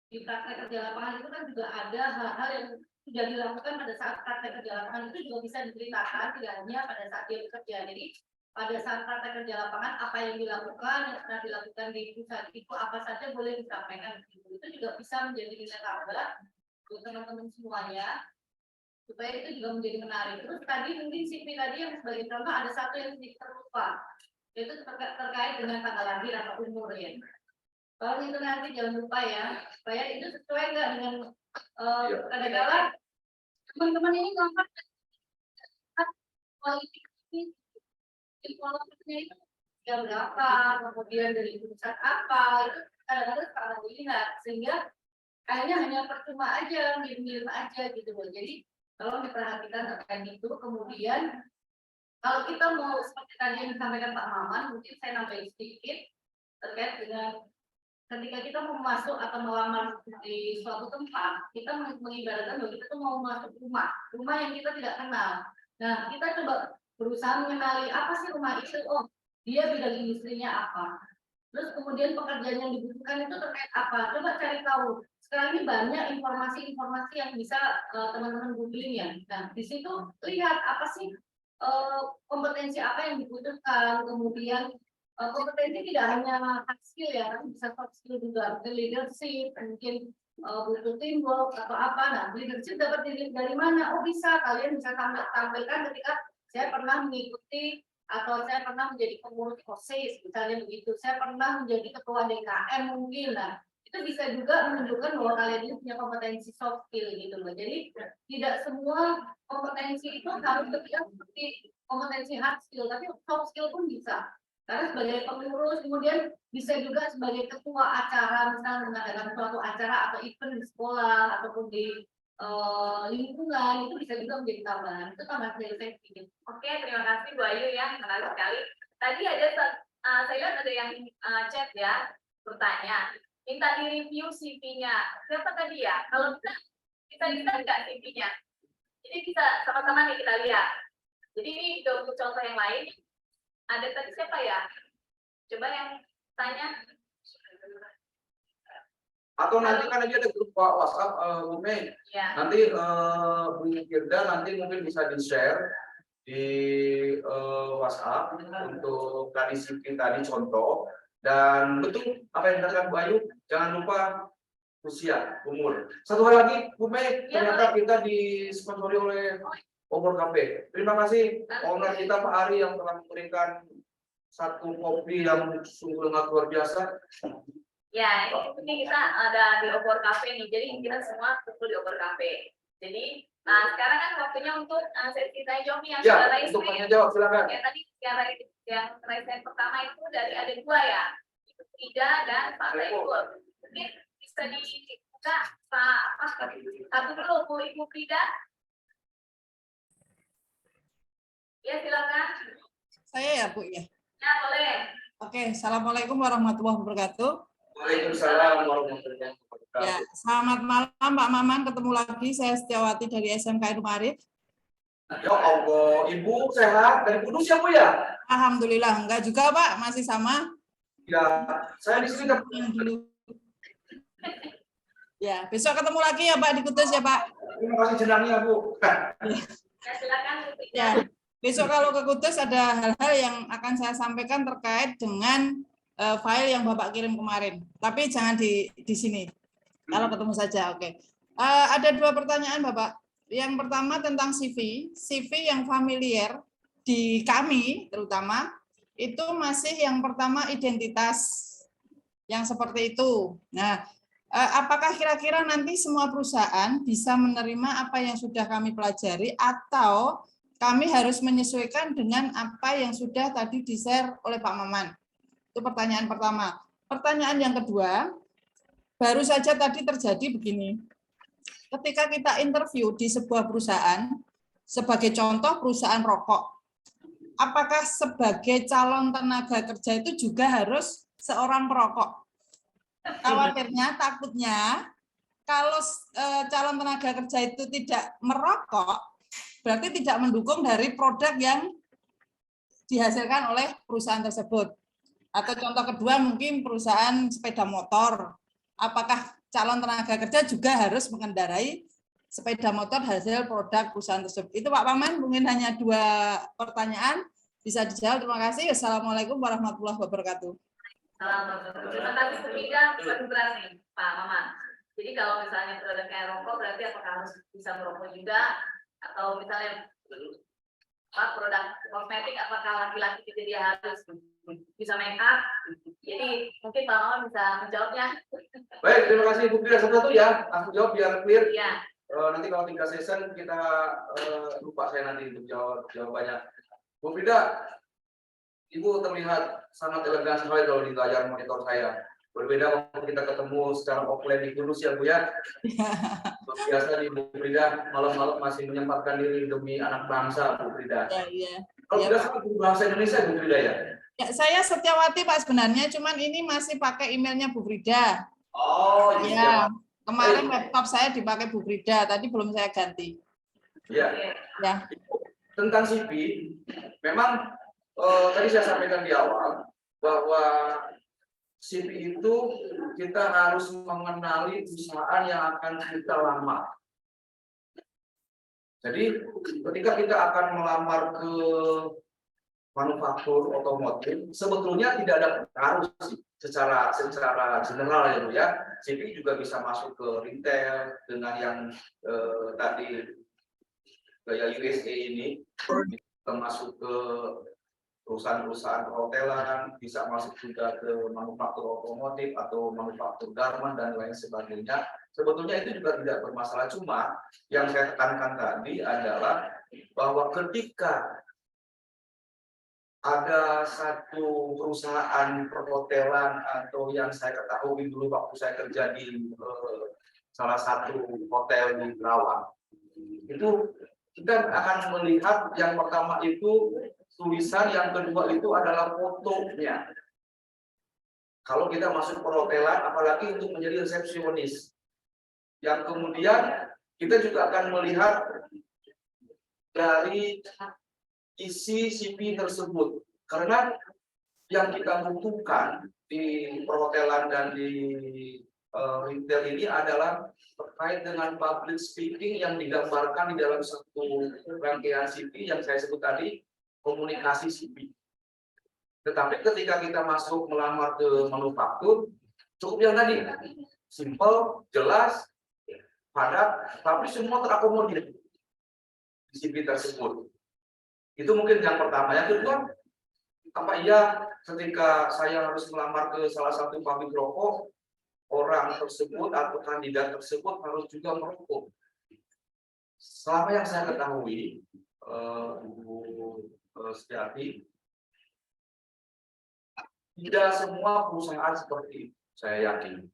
Di praktek kerja lapangan itu kan juga ada hal-hal yang sudah dilakukan pada saat praktek kerja lapangan itu juga bisa diceritakan, tidak hanya pada saat dia bekerja. Jadi pada saat praktek kerja lapangan apa yang dilakukan, yang pernah dilakukan di perusahaan itu apa saja boleh disampaikan. Itu juga bisa menjadi nilai tambah untuk teman-teman semuanya supaya itu juga menjadi menarik. Terus tadi mungkin CV tadi yang sebagai contoh ada satu yang sedikit terlupa, yaitu terkait dengan tanggal lahir atau umur ya. Kalau itu nanti jangan lupa ya, supaya itu sesuai nggak dengan kadang-kadang teman-teman ini ngomong kualifikasi informasinya itu jam berapa, kemudian dari jurusan apa, itu kadang-kadang salah dilihat sehingga akhirnya hanya percuma aja, minim-minim aja gitu loh. Jadi kalau diperhatikan terkait itu, kemudian kalau kita mau seperti tadi yang disampaikan Pak Maman, mungkin saya nambahin sedikit terkait dengan ketika kita mau masuk atau melamar di suatu tempat, kita mengibaratkan bahwa kita tuh mau masuk rumah yang kita tidak kenal. Nah, kita coba berusaha mengenali apa sih rumah itu. Oh, dia bidang industrinya apa. Terus kemudian pekerjaan yang dibutuhkan itu terkait apa. Coba cari tahu. Sekarang ini banyak informasi-informasi yang bisa teman-teman googling ya. Nah, di situ lihat apa sih kompetensi apa yang dibutuhkan, kemudian kompetensi tidak hanya hard skill ya, tapi bisa soft skill juga, leadership, mungkin butuh teamwork atau apa. Nah, leadership dapat dari mana? Oh bisa, kalian bisa tampilkan ketika saya pernah mengikuti atau saya pernah menjadi pengurus OSIS, misalnya begitu. Saya pernah menjadi ketua DKM mungkin. Nah, itu bisa juga menunjukkan bahwa kalian ini punya kompetensi soft skill gitu loh. Jadi tidak semua kompetensi itu harus seperti kompetensi hard skill, tapi soft skill pun bisa. Karena sebagai pengurus, kemudian bisa juga sebagai ketua acara, misalnya mengadakan suatu acara atau event di sekolah ataupun di lingkungan, itu bisa juga menjadi tambahan. Itu tambahan dari saya sedikit. Oke, terima kasih Bu Ayu ya, menarik sekali. Tadi ada saya lihat ada yang chat ya, bertanya, minta di review CV-nya. Siapa tadi ya? Kalau kita lihat nggak CV-nya? Jadi bisa sama-sama nih kita lihat. Jadi ini juga untuk contoh yang lain. Ada tadi siapa ya? Coba yang tanya. Atau nanti kan aja ada grup WhatsApp, Bu Mei. Ya. Nanti Bu Firda nanti mungkin bisa di-share di WhatsApp untuk tadi CV tadi contoh. Dan betul apa yang dikatakan Bu Ayu, jangan lupa usia, umur. Satu hal lagi, Bu Mei, ternyata kita disponsori oleh Obor Cafe. Terima kasih owner kita Pak Ari yang telah memberikan satu kopi yang sungguh luar biasa. Ya, ini kita ada di Obor Cafe nih. Jadi kita semua kumpul di Obor Cafe. Jadi, sekarang kan waktunya untuk sesi tanya jawab yang Ya, sudah untuk tanya jawab silakan. Ya, tadi yang raise pertama itu dari ada dua ya, Ibu Frida dan Pak Saiful. Mungkin bisa dibuka Pak satu dulu Bu Ibu Frida. Ya, silakan. Saya ya Bu ya. Ya, boleh. Oke, Assalamualaikum warahmatullahi wabarakatuh. Waalaikumsalam warahmatullahi wabarakatuh. Ya, selamat malam Pak Maman, ketemu lagi saya Setiawati dari SMK Marit. Ya Allah, Ibu sehat dari Kudus ya Bu ya? Alhamdulillah, enggak juga Pak, masih sama. Ya, saya di sini Yang dulu. Ya, besok ketemu lagi ya Pak di Kudus ya Pak. Terima kasih jenangnya Bu. Ya, silakan Bu Frida. Ya, besok kalau ke Kudus ada hal-hal yang akan saya sampaikan terkait dengan file yang Bapak kirim kemarin. Tapi jangan di sini. Kalau ketemu saja, oke. Ada dua pertanyaan Bapak. Yang pertama tentang CV. CV yang familiar di kami terutama itu masih yang pertama identitas yang seperti itu. Nah, apakah kira-kira nanti semua perusahaan bisa menerima apa yang sudah kami pelajari atau kami harus menyesuaikan dengan apa yang sudah tadi di-share oleh Pak Maman? Itu pertanyaan pertama. Pertanyaan yang kedua, baru saja tadi terjadi begini. Ketika kita interview di sebuah perusahaan, sebagai contoh perusahaan rokok, apakah sebagai calon tenaga kerja itu juga harus seorang perokok? Khawatirnya, takutnya, kalau calon tenaga kerja itu tidak merokok, berarti tidak mendukung dari produk yang dihasilkan oleh perusahaan tersebut. Atau contoh kedua mungkin perusahaan sepeda motor. Apakah calon tenaga kerja juga harus mengendarai sepeda motor hasil produk perusahaan tersebut? Itu Pak Paman, mungkin hanya 2 pertanyaan. Bisa dijawab. Terima kasih. Assalamualaikum warahmatullahi wabarakatuh. Terima kasih ketiga berani Pak Maman. Jadi kalau misalnya produk kayak rokok berarti apakah harus bisa merokok juga atau misalnya produk kosmetik apakah laki-laki jadi dia harus bisa make up? Jadi mungkin Pak Maman bisa menjawabnya. Baik, terima kasih Bu Frida. Satu ya, aku jawab biar clear. Iya. Nanti kalau 3 session kita lupa saya nanti untuk jawab jawabannya. Bu Frida, Ibu terlihat sangat elegan sekali kalau di layar monitor saya. Berbeda waktu kita ketemu secara offline di Kudus ya Bu ya. Biasa di Bu Frida malam-malam masih menyempatkan diri demi anak bangsa Bu Frida. Iya. Kalau tidak salah Bu bahasa Indonesia Bu Frida ya. Ya, saya Setiawati Pak sebenarnya, cuman ini masih pakai emailnya Bu Frida. Oh iya. Kemarin laptop saya dipakai Bu Frida, tadi belum saya ganti. Iya. Ya. Tentang CV, memang tadi saya sampaikan di awal bahwa CV itu kita harus mengenali perusahaan yang akan kita lamar. Jadi ketika kita akan melamar ke manufaktur otomotif, sebetulnya tidak ada pengaruh sih secara general ya Bu ya. CV juga bisa masuk ke retail dengan yang tadi gaya USA ini, bisa masuk ke perusahaan-perusahaan perhotelan, bisa masuk juga ke manufaktur otomotif atau manufaktur garment dan lain sebagainya. Sebetulnya itu juga tidak bermasalah, cuma yang saya tekankan tadi adalah bahwa ketika ada satu perusahaan perhotelan atau yang saya ketahui dulu waktu saya kerja di salah satu hotel di Kerawang, itu kita akan melihat yang pertama itu tulisan, yang kedua itu adalah fotonya. Kalau kita masuk perhotelan, apalagi untuk menjadi resepsionis, yang kemudian kita juga akan melihat dari isi CV tersebut, karena yang kita butuhkan di perhotelan dan di retail ini adalah terkait dengan public speaking yang digambarkan di dalam satu rangkaian CV yang saya sebut tadi, komunikasi CV. Tetapi ketika kita masuk melamar ke manufaktur, cukup yang tadi, simple, jelas, padat, tapi semua terakomodir di CV tersebut. Itu mungkin yang pertama. Yang kedua, apa iya ketika saya harus melamar ke salah satu pabrik rokok, orang tersebut atau kandidat tersebut harus juga merokok? Selama yang saya ketahui, Bu Setiati, tidak semua perusahaan seperti itu, saya yakin.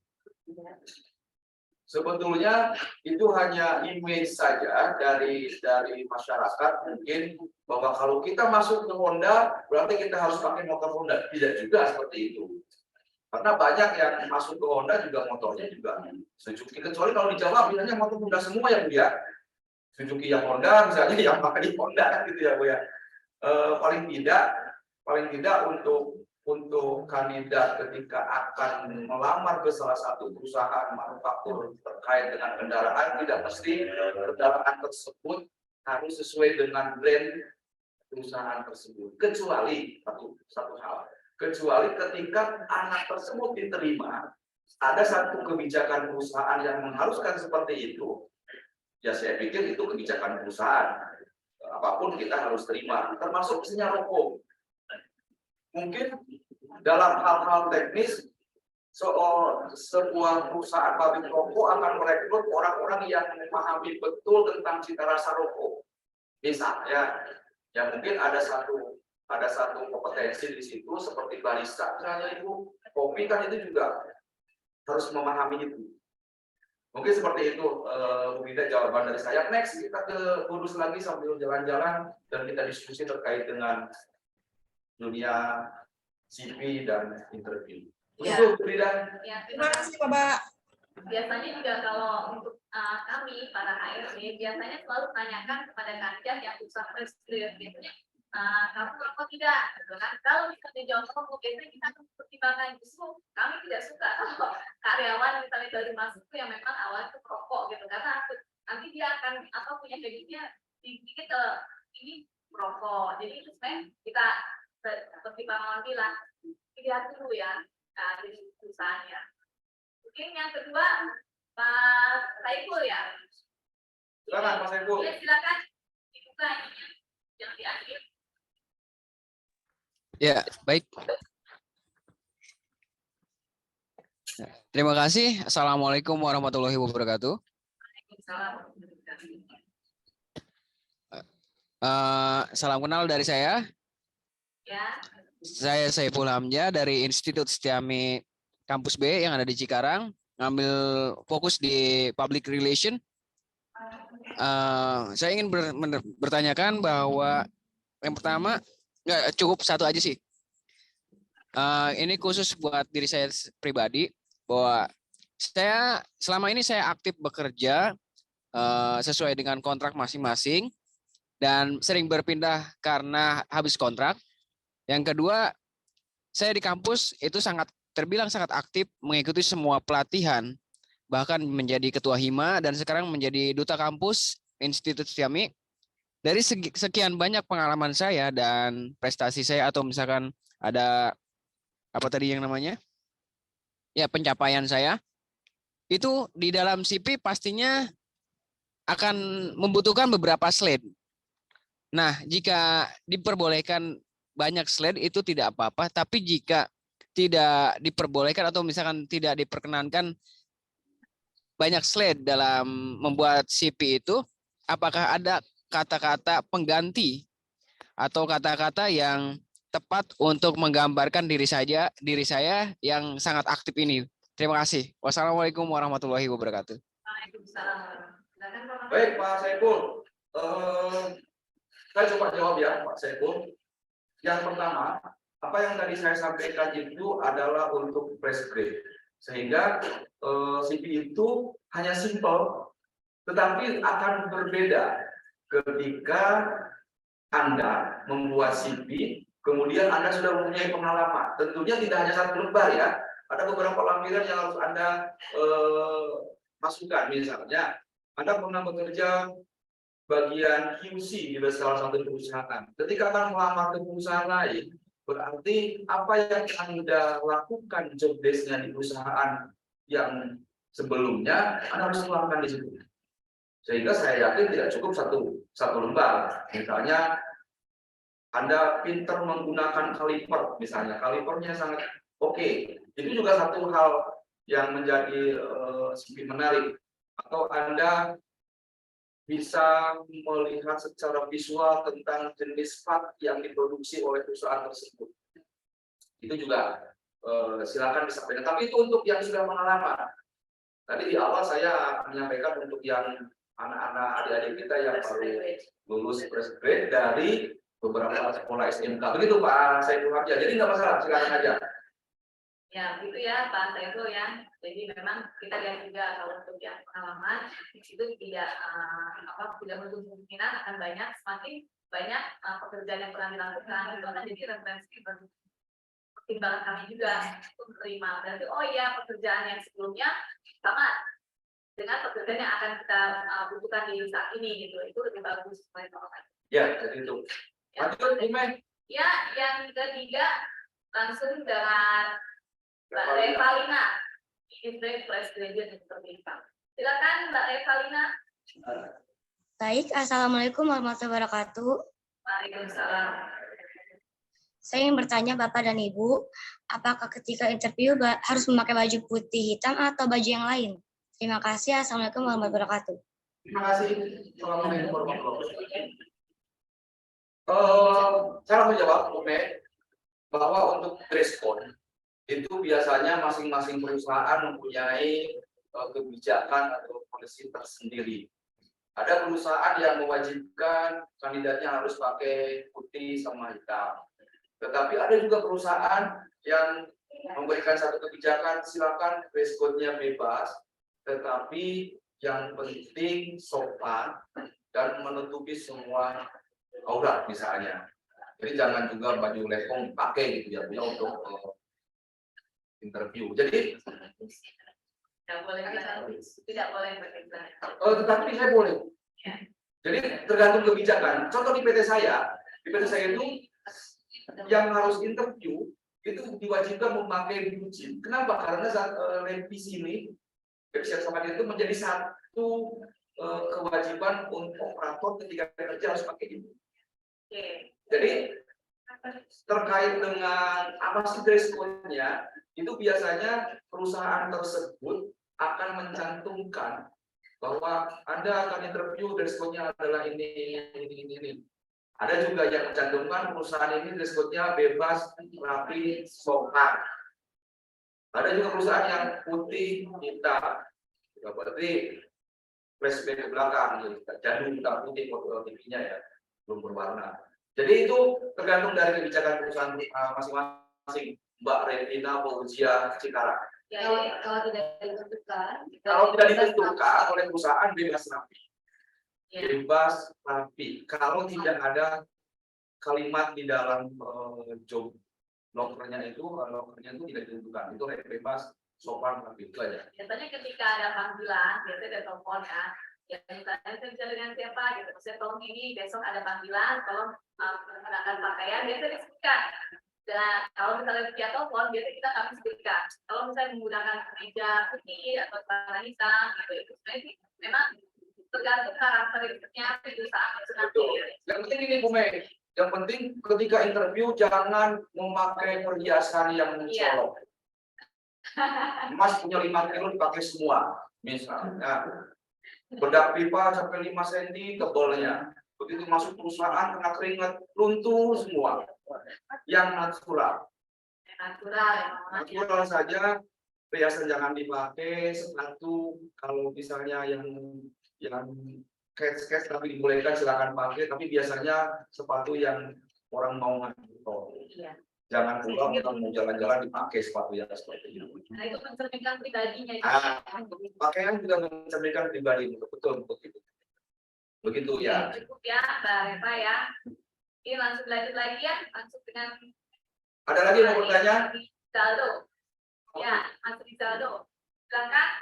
Sebetulnya itu hanya image saja dari masyarakat mungkin bahwa kalau kita masuk ke Honda berarti kita harus pakai motor Honda. Tidak juga seperti itu. Karena banyak yang masuk ke Honda juga motornya juga Suzuki, kecuali kalau di Jawa bilangnya motor Honda semua yang dia. Suzuki yang Honda misalnya yang pakai Honda gitu ya Bu ya. Paling tidak untuk kandidat ketika akan melamar ke salah satu perusahaan manufaktur terkait dengan kendaraan, tidak mesti kendaraan tersebut harus sesuai dengan brand perusahaan tersebut. Kecuali satu hal, kecuali ketika anak tersebut diterima, ada satu kebijakan perusahaan yang mengharuskan seperti itu. Ya saya pikir itu kebijakan perusahaan. Apapun kita harus terima, termasuk misalnya rokok. Mungkin dalam hal-hal teknis sebuah perusahaan pabrik rokok akan merekrut orang-orang yang memahami betul tentang cita rasa rokok. Misalnya, ya mungkin ada satu kompetensi di situ seperti barista. Misalnya Ibu, kopi kan itu juga harus memahami itu. Mungkin seperti itu, Bu Ida, jawaban dari saya. Next, kita ke Kudus lagi sambil jalan-jalan dan kita diskusi terkait dengan dunia CV dan interview. Ya. Untuk Bu Ida. Ya, Terima kasih Bapak. biasanya juga kalau untuk kami para HRD biasanya selalu tanyakan kepada kandidat yang usaha fresh graduate biasanya kamu apa tidak gitu kan. Kalau misalnya jawab kamu biasanya kita akan pertimbangkan justru kami tidak suka kalau karyawan misalnya dari masuk yang memang awalnya itu perokok gitu karena nanti dia akan punya habitnya dikit ini merokok. Jadi itu sebenarnya kita pertimbangan bilang lihat dulu ya dari perusahaannya. Mungkin yang kedua, Pak Saiful ya. Silakan Pak Saiful. Ya, silakan dibuka ininya yang di akhir. Ya, baik. Terima kasih. Assalamualaikum warahmatullahi wabarakatuh. Waalaikumsalam. Salam kenal dari saya. Ya, Saya Saiful Hamzah dari Institut Setiami Kampus B yang ada di Cikarang, ngambil fokus di Public Relation. Saya ingin bertanyakan bahwa yang pertama, nggak cukup satu aja sih. Ini khusus buat diri saya pribadi, bahwa saya selama ini saya aktif bekerja sesuai dengan kontrak masing-masing dan sering berpindah karena habis kontrak. Yang kedua, saya di kampus itu terbilang sangat aktif mengikuti semua pelatihan, bahkan menjadi ketua hima dan sekarang menjadi duta kampus Institut Setiami. Dari sekian banyak pengalaman saya dan prestasi saya atau misalkan ada apa tadi yang namanya? Ya, pencapaian saya. Itu di dalam CV pastinya akan membutuhkan beberapa slide. Nah, jika diperbolehkan banyak slide itu tidak apa-apa, tapi jika tidak diperbolehkan atau misalkan tidak diperkenankan banyak slide dalam membuat CV itu, apakah ada kata-kata pengganti atau kata-kata yang tepat untuk menggambarkan diri saya yang sangat aktif ini? Terima kasih. Wassalamualaikum warahmatullahi wabarakatuh. Waalaikumsalam. Silakan, Pak. Baik Pak Saiful, saya coba jawab ya Pak Saiful. Yang pertama, apa yang tadi saya sampaikan itu adalah untuk fresh grade, sehingga CV itu hanya simple, tetapi akan berbeda ketika Anda membuat CV, kemudian Anda sudah mempunyai pengalaman. Tentunya tidak hanya satu lembar ya, ada beberapa lampiran yang harus Anda masukkan. Misalnya, Anda pernah bekerja bagian QC di salah satu perusahaan. Ketika akan melamar ke perusahaan lain, berarti apa yang Anda lakukan job desk-nya di perusahaan yang sebelumnya, Anda harus tuangkan di situ. Sehingga saya yakin tidak cukup satu lembar. Misalnya, Anda pintar menggunakan kaliper, misalnya kalipernya sangat oke. Itu juga satu hal yang menjadi menarik. Atau Anda bisa melihat secara visual tentang jenis part yang diproduksi oleh perusahaan tersebut. Itu juga silakan disampaikan. Tapi itu untuk yang sudah pengalaman. Tadi di awal saya menyampaikan untuk yang anak-anak adik-adik kita yang baru lulus fresh grade dari beberapa sekolah SMK. Begitu Pak Saiful Hamzah. Jadi nggak masalah, silakan aja. Ya, gitu ya Pak Saiful ya. Jadi memang kita lihat juga kalau untuk yang pengalaman itu tidak menutup kemungkinan akan semakin banyak pekerjaan yang pernah dilakukan itu akan jadi referensi pertimbangan kami juga untuk menerima. Berarti oh iya pekerjaan yang sebelumnya sama dengan pekerjaan yang akan kita butuhkan di saat ini gitu. Itu lebih bagus supaya Ya, jadi itu. Lanjut, Imen. Ya, yang ketiga langsung dengan Mbak Revalina, ini fresh graduate seperti itu. Silakan Mbak Revalina. Baik, assalamualaikum warahmatullahi wabarakatuh. Waalaikumsalam. Saya ingin bertanya Bapak dan Ibu, apakah ketika interview harus memakai baju putih hitam atau baju yang lain? Terima kasih. Assalamualaikum warahmatullahi wabarakatuh. Terima kasih. Assalamualaikum warahmatullahi wabarakatuh. Cara menjawab, Oke, bahwa untuk dress code itu biasanya masing-masing perusahaan mempunyai kebijakan atau polisi tersendiri. Ada perusahaan yang mewajibkan kandidatnya harus pakai putih sama hitam. Tetapi ada juga perusahaan yang memberikan satu kebijakan, silakan dress code-nya bebas, tetapi yang penting sopan dan menutupi semua aurat misalnya. Jadi jangan juga baju lekong pakai gitu ya, untuk interview. Jadi Tidak boleh pakai tetapi saya boleh. Jadi tergantung kebijakan. Contoh di PT saya itu yang harus interview itu diwajibkan memakai blue jeans. Kenapa? Karena saat revisi ini, revisi sama itu menjadi satu kewajiban untuk operator ketika kerja harus pakai ini. Jadi terkait dengan apa sih dress code-nya, itu biasanya perusahaan tersebut akan mencantumkan bahwa Anda akan interview dress code-nya adalah ini. Ada juga yang mencantumkan perusahaan ini dress code-nya bebas, rapi, sopan. Ada juga perusahaan yang putih, hitam. Berarti flashback ke belakang, jadul hitam putih foto TV-nya ya, belum berwarna. Jadi itu tergantung dari kebijakan perusahaan masing-masing. Mbak Retina, Fauzia, Cikarang. Ya, kalau tidak ditentukan. Kalau tidak ditentukan oleh perusahaan bebas rapi. Bebas rapi. Kalau tidak ada kalimat di dalam job lokernya itu tidak ditentukan. Itu bebas, sopan, rapi. Itu aja. Biasanya ketika ada panggilan, biasanya ada telepon ya. Ya, misalnya saya bisa dengan siapa gitu. Saya tolong ini besok ada panggilan, tolong menggunakan pakaian, biasanya disebutkan. Dan kalau misalnya via telepon, biasanya kita akan sebutkan. Kalau misalnya menggunakan kemeja putih atau celana hitam, gitu, itu sebenarnya sih memang tergantung karakteristiknya perusahaan itu nanti. Betul. Yang penting ini Bu Mei, yang penting ketika interview jangan memakai perhiasan yang mencolok. Emas punya 5 kilo dipakai semua, misalnya bedak pipa sampai 5 cm tebalnya. Begitu masuk perusahaan kena keringat runtuh semua. Yang natural. Natural saja, perhiasan jangan dipakai, sepatu kalau misalnya yang case tapi dibolehkan silakan pakai, tapi biasanya sepatu yang orang mau ngantor. Jangan pula kita mau jalan-jalan dipakai sepatu yang seperti itu. Nah, itu mencerminkan pribadinya. Pakaian juga mencerminkan pribadi, betul begitu. Begitu ya. Cukup ya, Mbak Reva ya. Ini langsung lanjut lagi ya, langsung dengan. Ada lagi yang mau bertanya? Saldo. Ya, Mas Rizaldo. Silakan.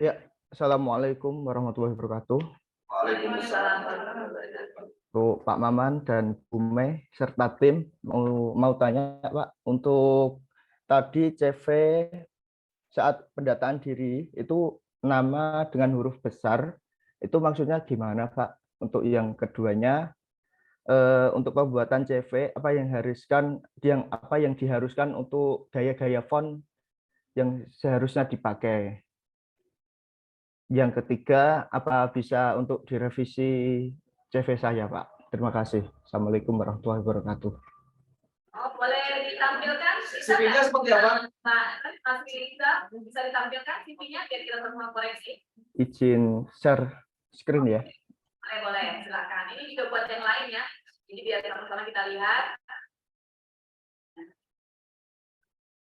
Ya, Assalamualaikum warahmatullahi wabarakatuh. Waalaikumsalam. Untuk Pak Maman dan Bu Mei serta tim mau tanya Pak, untuk tadi CV saat pendataan diri itu nama dengan huruf besar, itu maksudnya gimana Pak? Untuk yang keduanya, untuk pembuatan CV apa yang diharuskan untuk gaya-gaya font yang seharusnya dipakai? Yang ketiga, apa bisa untuk direvisi CV saya, Pak? Terima kasih. Assalamualaikum warahmatullahi wabarakatuh. Oh, boleh ditampilkan? CV-nya seperti apa? Mas Riza, bisa ditampilkan CV-nya biar kita semua koreksi? Izin share screen ya. Boleh, silakan. Ini juga buat yang lain ya. Jadi biar sama-sama kita lihat.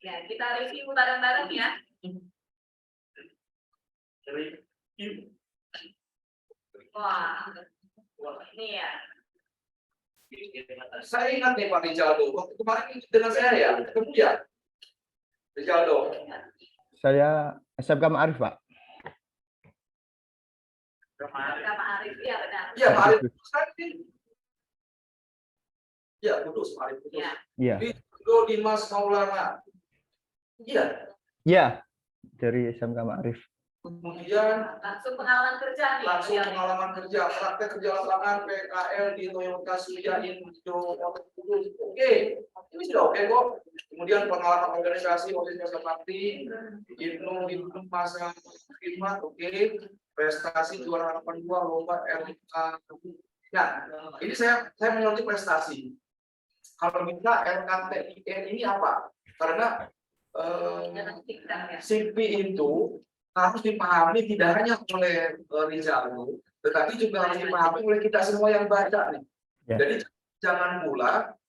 Ya, kita review bareng-bareng ya. Wah, ini ya. Saya ingat nih Pak Rizaldo, waktu kemarin dengan saya ya, ketemu ya, Rizaldo. Saya SMK Ma'arif, Pak. Pak Arif, ya benar. Iya Pak Arif, ya Kudus, Pak Arif Kudus. Iya. Itu Dimas Maulana. Iya. Iya. Dari SMK Ma'arif. Kemudian Langsung pengalaman kerja nih. langsung Ya. pengalaman kerja, praktek kerja lapangan PKL di Toyota Surya Indo. Oke, ini sudah oke kok. Kemudian pengalaman organisasi organisasi bakti, Ibnu masa khidmat, oke. Prestasi juara 82 lomba RK. Nah, ini saya mengerti prestasi. Kalau kita LKTIN ini apa? Karena Jangan tiktok ya. CV itu harus dipahami tidak hanya oleh Rizaldo, tetapi juga harus dipahami oleh kita semua yang baca nih. Ya. Jadi jangan pula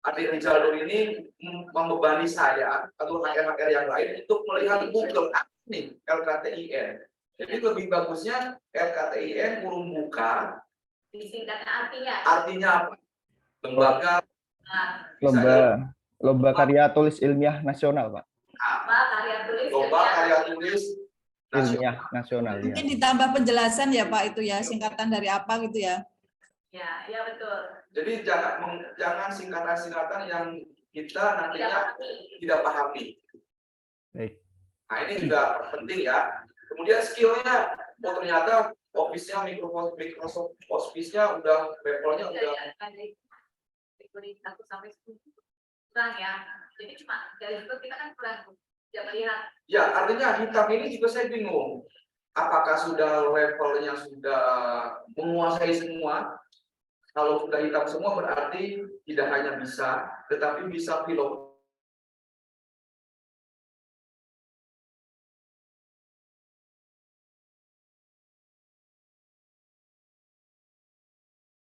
adik Rizaldo ini membebani saya atau HR yang lain untuk melihat Google nih LKTIN. Jadi lebih bagusnya LKTIN kurung buka. Disingkat artinya. Artinya apa? Lembaga. Nah, Lomba karya tulis ilmiah nasional, Pak. apa karya tulis? Lomba karya tulis Ilmiah nasional. Ya. Mungkin ditambah penjelasan ya Pak itu ya, singkatan dari apa gitu ya. Ya betul. Jadi jangan singkatan-singkatan yang kita nantinya tidak pahami. Baik. Nah ini juga penting ya. Kemudian skillnya, oh ternyata Office-nya Microsoft Office-nya udah levelnya udah. Dari 1 sampai 10 kurang ya. Jadi cuma dari itu kita kan kurang tidak melihat. Ya artinya hitam ini juga saya bingung. Apakah sudah levelnya sudah menguasai semua? Kalau sudah hitam semua berarti tidak hanya bisa, tetapi bisa pilot.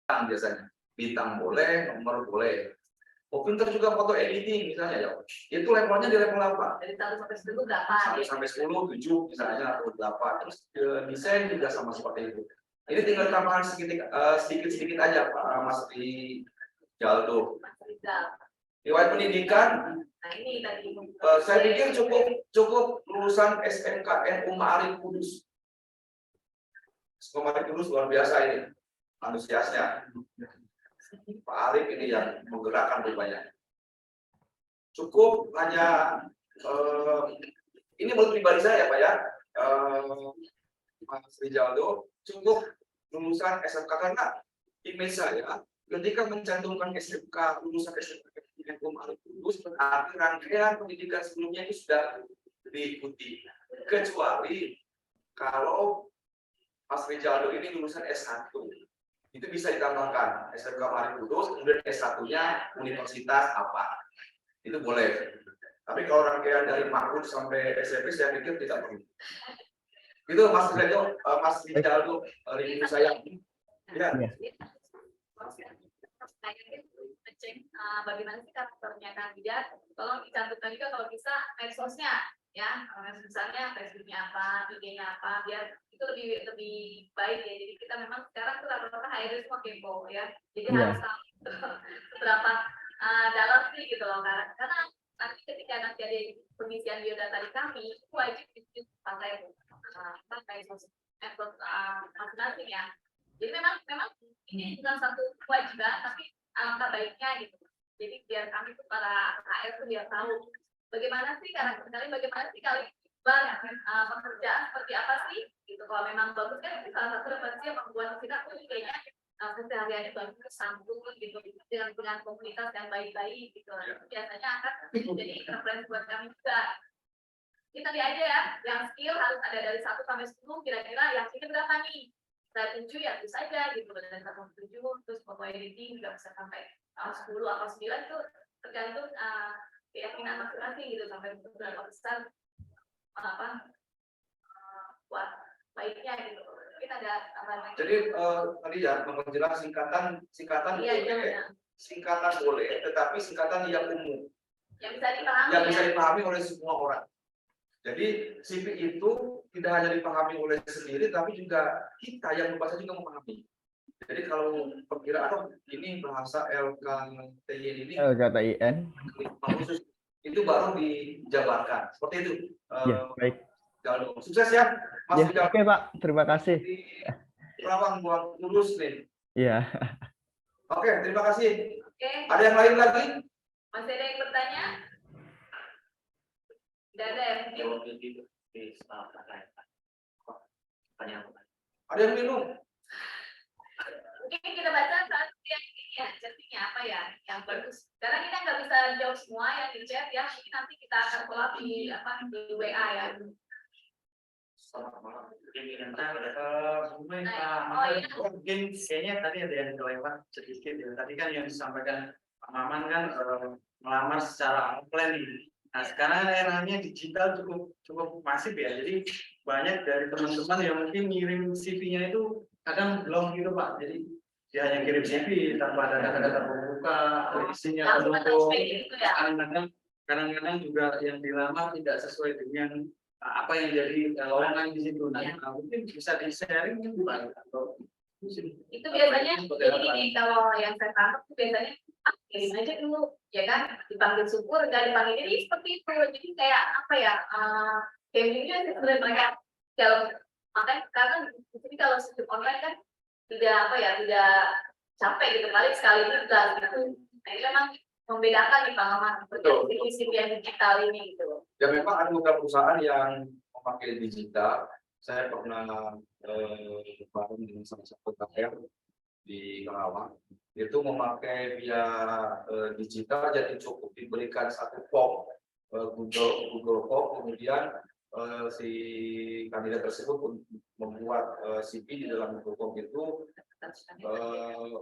Biasanya bintang boleh, nomor boleh. Oh, pinter juga foto editing misalnya ya. Itu levelnya di level apa? Dari 1 sampai 10 berapa? Sampai 10, 7 misalnya atau 8. Terus desain juga sama seperti itu. Ini tinggal tambahan sedikit aja Pak Mas Rizaldo. Mas Rizal. Riwayat pendidikan, Nah ini tadi. saya pikir cukup lulusan SMKN Ma'arif Kudus. Ma'arif Kudus luar biasa ini, antusiasnya. Pak Arif ini yang menggerakkan banyak. Cukup hanya ini menurut pribadi saya Pak ya, Mas Rizaldo cukup lulusan SMK karena image saya ketika mencantumkan SMK lulusan SMK Ma'arif Kudus berarti rangkaian pendidikan sebelumnya itu sudah diikuti, kecuali kalau Mas Rizaldo ini lulusan S1. Itu bisa ditambahkan SMK Ma'arif Kudus, kemudian S1-nya universitas apa, itu boleh. Tapi kalau rangkaian dari Makun sampai SMP saya pikir tidak perlu. Itu Mas Rizaldo, review saya. Ya. Ngecek bagaimana sih karakternya kandidat, tolong dicantumkan juga kalau bisa medsosnya ya, misalnya Facebooknya apa, IG-nya apa, biar itu lebih baik ya. Jadi kita memang sekarang tuh rata-rata HRD semua kepo ya, jadi harus tahu seberapa dalam sih gitu loh, karena nanti ketika nanti ada pengisian biodata di kami itu wajib pakai medsos masing-masing ya. Jadi memang ini bukan satu kewajiban, tapi alangkah baiknya gitu. Jadi biar kami tuh para HR tuh biar tahu bagaimana sih karakter kalian, bagaimana sih kalian pekerjaan seperti apa sih gitu. Kalau memang bagus kan itu salah satu referensi yang membuat kita tuh kayaknya kesehariannya bagus, sambung gitu dengan komunitas yang baik-baik gitu. Biasanya akan jadi referensi buat kami juga. Kita lihat aja ya, yang skill harus ada dari 1 sampai 10, kira-kira yang ini berapa nih? Saya 7 ya bisa aja gitu, dari 1 sampai 7, terus foto editing juga bisa sampai 10 atau 9 itu tergantung keyakinan masing-masing gitu, sampai berapa besar buat baiknya gitu. Mungkin ada tambahan. Jadi tadi ya memperjelas singkatan Iya, boleh, singkatan boleh, tetapi singkatan yang umum, yang bisa dipahami, yang bisa dipahami oleh semua orang. Jadi CV itu tidak hanya dipahami oleh sendiri, tapi juga kita yang membaca juga memahami. Jadi kalau perkiraan ini bahasa LKTIN ini khusus itu baru dijabarkan. Seperti itu. Ya, baik. Sukses ya, Mas. Ya, oke Pak, terima kasih. Rawang buang lulus nih. Iya. Oke, terima kasih. Oke. Ada yang lain lagi? Masih ada yang bertanya? Tidak ada ya? Ada yang minum? Mungkin kita baca satu yang ini ya, chattingnya apa ya, yang bagus. Karena kita nggak bisa jawab semua yang di chat ya, mungkin nanti kita akan follow di di WA ya. Selamat malam. Mungkin kayaknya tadi ada yang kelewat sedikit ya. Tadi kan yang disampaikan Pak Maman kan melamar secara offline nih. Nah sekarang kan enaknya digital cukup masif ya. Jadi banyak dari teman-teman yang mungkin ngirim CV-nya itu kadang belum gitu Pak. Jadi dia hanya kirim CV tanpa ada kata-kata pembuka, isinya pendukung. Kadang-kadang juga yang dilamar tidak sesuai dengan apa yang jadi lowongan di situ. Nah, mungkin bisa di-sharing kan Pak atau Itu biasanya jadi gini, kalau yang saya tangkap itu biasanya kirim aja dulu ya kan, dipanggil syukur dan dipanggil jadi seperti itu. Jadi kayak apa ya, gamingnya sebenarnya mereka kalau makanya karena di sini kalau sistem online kan tidak apa ya, tidak capek gitu, paling sekali itu udah gitu. Nah itu memang membedakan di pengalaman sistem yang digital ini gitu. Ya memang ada beberapa perusahaan yang memakai digital. Saya pernah bareng dengan salah satu KR di Karawang, itu memakai via digital, jadi cukup diberikan satu form Google Form, kemudian si kandidat tersebut membuat CV di dalam Google Form itu,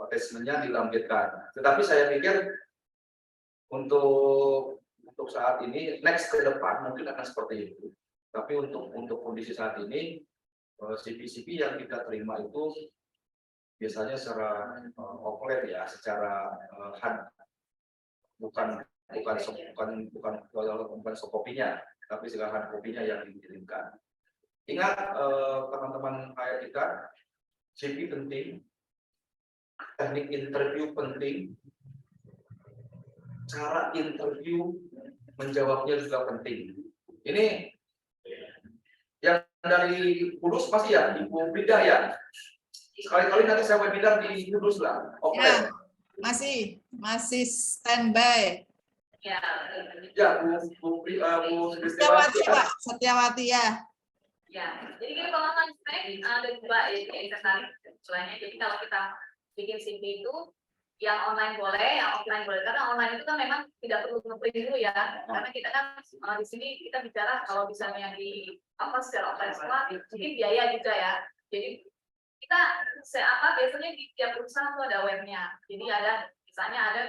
attachment-nya dilampirkan. Tetapi saya pikir untuk saat ini, next ke depan mungkin akan seperti itu. Tapi untuk kondisi saat ini, CV yang kita terima itu biasanya secara offline ya, secara hard, bukan soft copy-nya, tapi secara hard copy-nya yang dikirimkan. Ingat teman-teman kayak kita, CV penting, teknik interview penting, cara interview menjawabnya juga penting. Ini yang dari Kudus pasti ya, Ibu Bidah ya. Sekali-kali nanti saya webinar di Kudus lah. Oke. Ya, masih standby. Ya. Ya, Bu Setiawati Pak, Setiawati ya. Ya, jadi kita pengalaman spek ada dua yang tertarik selainnya. Jadi kalau kita bikin CV itu yang online boleh, yang offline boleh. Karena online itu kan memang tidak perlu ngeprint dulu ya. Karena kita kan di sini kita bicara kalau misalnya di secara offline semua, mungkin biaya juga ya. Jadi kita biasanya di tiap perusahaan itu ada webnya. Jadi ada misalnya ada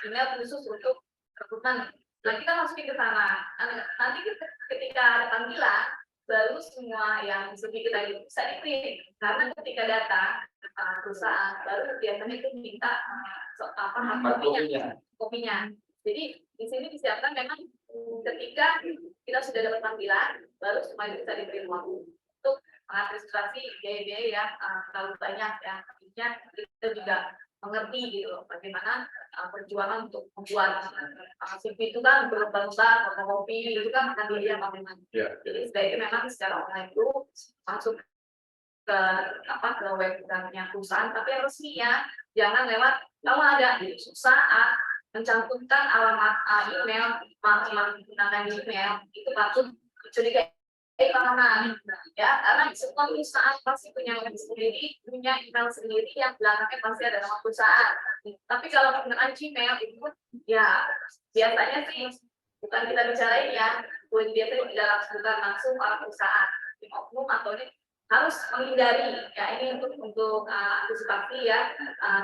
email khusus untuk rekrutmen. Nah kita masukin ke sana. Nanti ketika ada panggilan, baru semua yang CV kita itu bisa di-print. Karena ketika datang perusahaan baru biasanya itu minta kopinya. Jadi di sini disiapkan memang ketika kita sudah dapat panggilan, baru semua bisa di-print untuk mengantisipasi biaya-biaya yang terlalu banyak ya. Artinya kita juga mengerti gitu bagaimana perjuangan untuk membuat CV itu kan berubah-ubah, fotokopi itu kan akan biaya memang. Jadi sebaiknya memang secara online itu masuk ke website perusahaan, tapi yang resmi ya, jangan lewat kalau ada perusahaan mencantumkan alamat email, menggunakan email itu patut mencurigai paham ya, karena semua perusahaan pasti punya web sendiri, punya email sendiri yang belakangnya pasti ada nama perusahaan. Tapi kalau menggunakan Gmail itu ya biasanya sih bukan kita bicarain ya, biasanya tidak langsung oleh perusahaan, oknum atau ini harus menghindari ya, ini untuk antisipasi ya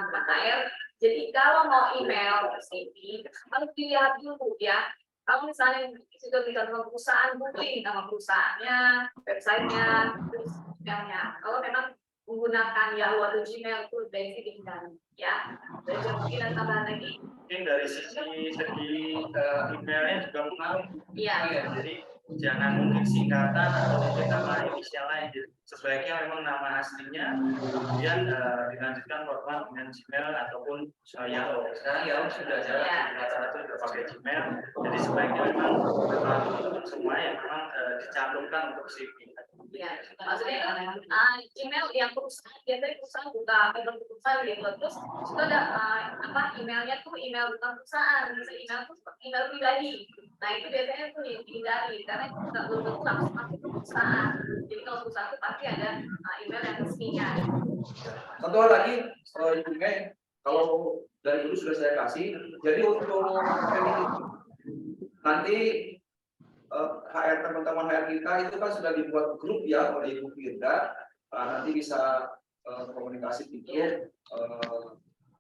Mas KR. Jadi kalau mau email CV harus dilihat dulu ya. Kalau misalnya sudah bisa dengan perusahaan, booking nama perusahaannya, websitenya, terus emailnya. Kalau memang menggunakan Yahoo atau Gmail itu dari dihindari ya. Dan mungkin tambahan lagi. Mungkin dari segi emailnya juga menarik. Iya. Jadi jangan mungkin singkatan atau mungkin nama inisial lain. Sebaiknya memang nama aslinya, kemudian dilanjutkan format dengan Gmail ataupun Yahoo. Sekarang Yahoo sudah jalan, rata-rata sudah pakai Gmail. Jadi sebaiknya memang semua yang memang dicantumkan untuk CV. Ya, maksudnya email yang perusahaan, biasanya perusahaan buka email perusahaan gitu, terus itu ada emailnya tuh email bukan perusahaan, bisa email tuh email pribadi. Nah itu biasanya tuh yang dihindari karena itu nggak belum tentu langsung masuk ke perusahaan. Jadi kalau perusahaan tuh pasti ada email yang resminya. Satu hal lagi, Ibu Mei, kalau dari dulu sudah saya kasih, jadi untuk nanti HR teman-teman HR kita itu kan sudah dibuat grup ya oleh Ibu Firda, nanti bisa komunikasi di grup,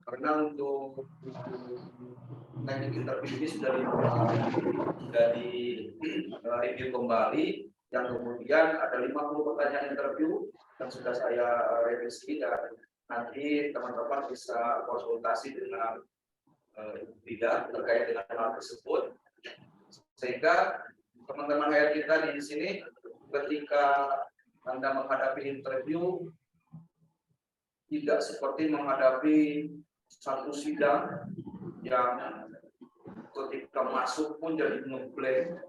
karena untuk teknik interview ini sudah di review kembali, yang kemudian ada 50 pertanyaan interview yang sudah saya revisi dan nanti teman-teman bisa konsultasi dengan tidak terkait dengan hal tersebut, sehingga teman-teman HR kita di sini ketika Anda menghadapi interview tidak seperti menghadapi satu sidang yang ketika masuk pun jadi ngeblank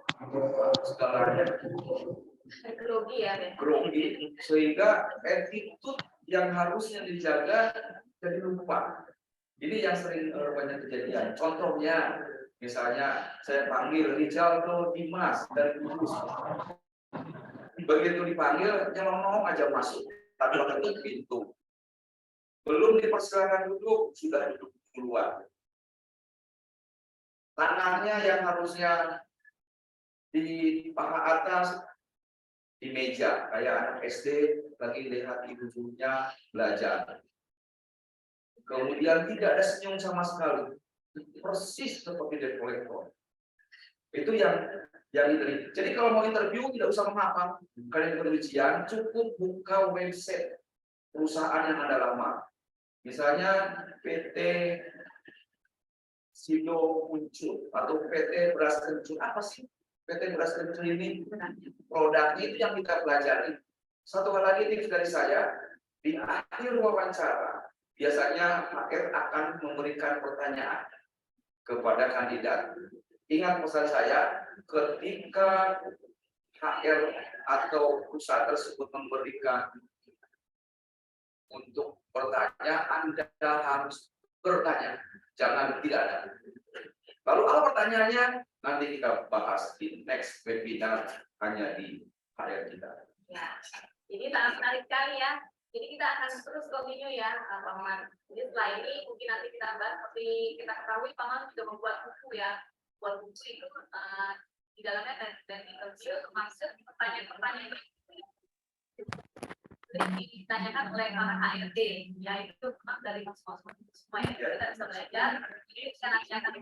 segalanya, Grogi ya, Ben. grogi, sehingga attitude yang harusnya dijaga jadi lupa. Ini yang sering banyak kejadian. Contohnya, misalnya saya panggil Rizaldo Dimas dari Kudus. Begitu dipanggil, nyelonong aja masuk tanpa ketuk pintu. Belum dipersilakan duduk, sudah duduk keluar. Tangannya yang harusnya di paha atas di meja, kayak anak SD lagi lihat ibunya belajar. Kemudian tidak ada senyum sama sekali, persis seperti debt collector. Itu yang ini. Jadi kalau mau interview tidak usah menghafal kalian ujian, cukup buka website perusahaan yang Anda lamar. Misalnya PT Sido Muncul atau PT Beras Kencur. Apa sih PT Beras Kencur ini? Produknya itu yang kita pelajari. Satu hal lagi tips dari saya, di akhir wawancara biasanya HR akan memberikan pertanyaan kepada kandidat. Ingat pesan saya, ketika HR atau perusahaan tersebut memberikan untuk bertanya, Anda harus bertanya, jangan tidak ada. Lalu apa pertanyaannya? Nanti kita bahas di next webinar hanya di HR kita. Ya, jadi sangat menarik sekali ya. Jadi kita akan terus continue ya, Pak Maman. Jadi setelah ini mungkin nanti kita bahas seperti kita ketahui Pak Maman sudah membuat buku ya. Buat buku itu di dalamnya dan interview termasuk pertanyaan-pertanyaan yang ditanyakan oleh para HRD, yaitu dari mas-mas semua yang kita bisa belajar. Jadi kita nanti akan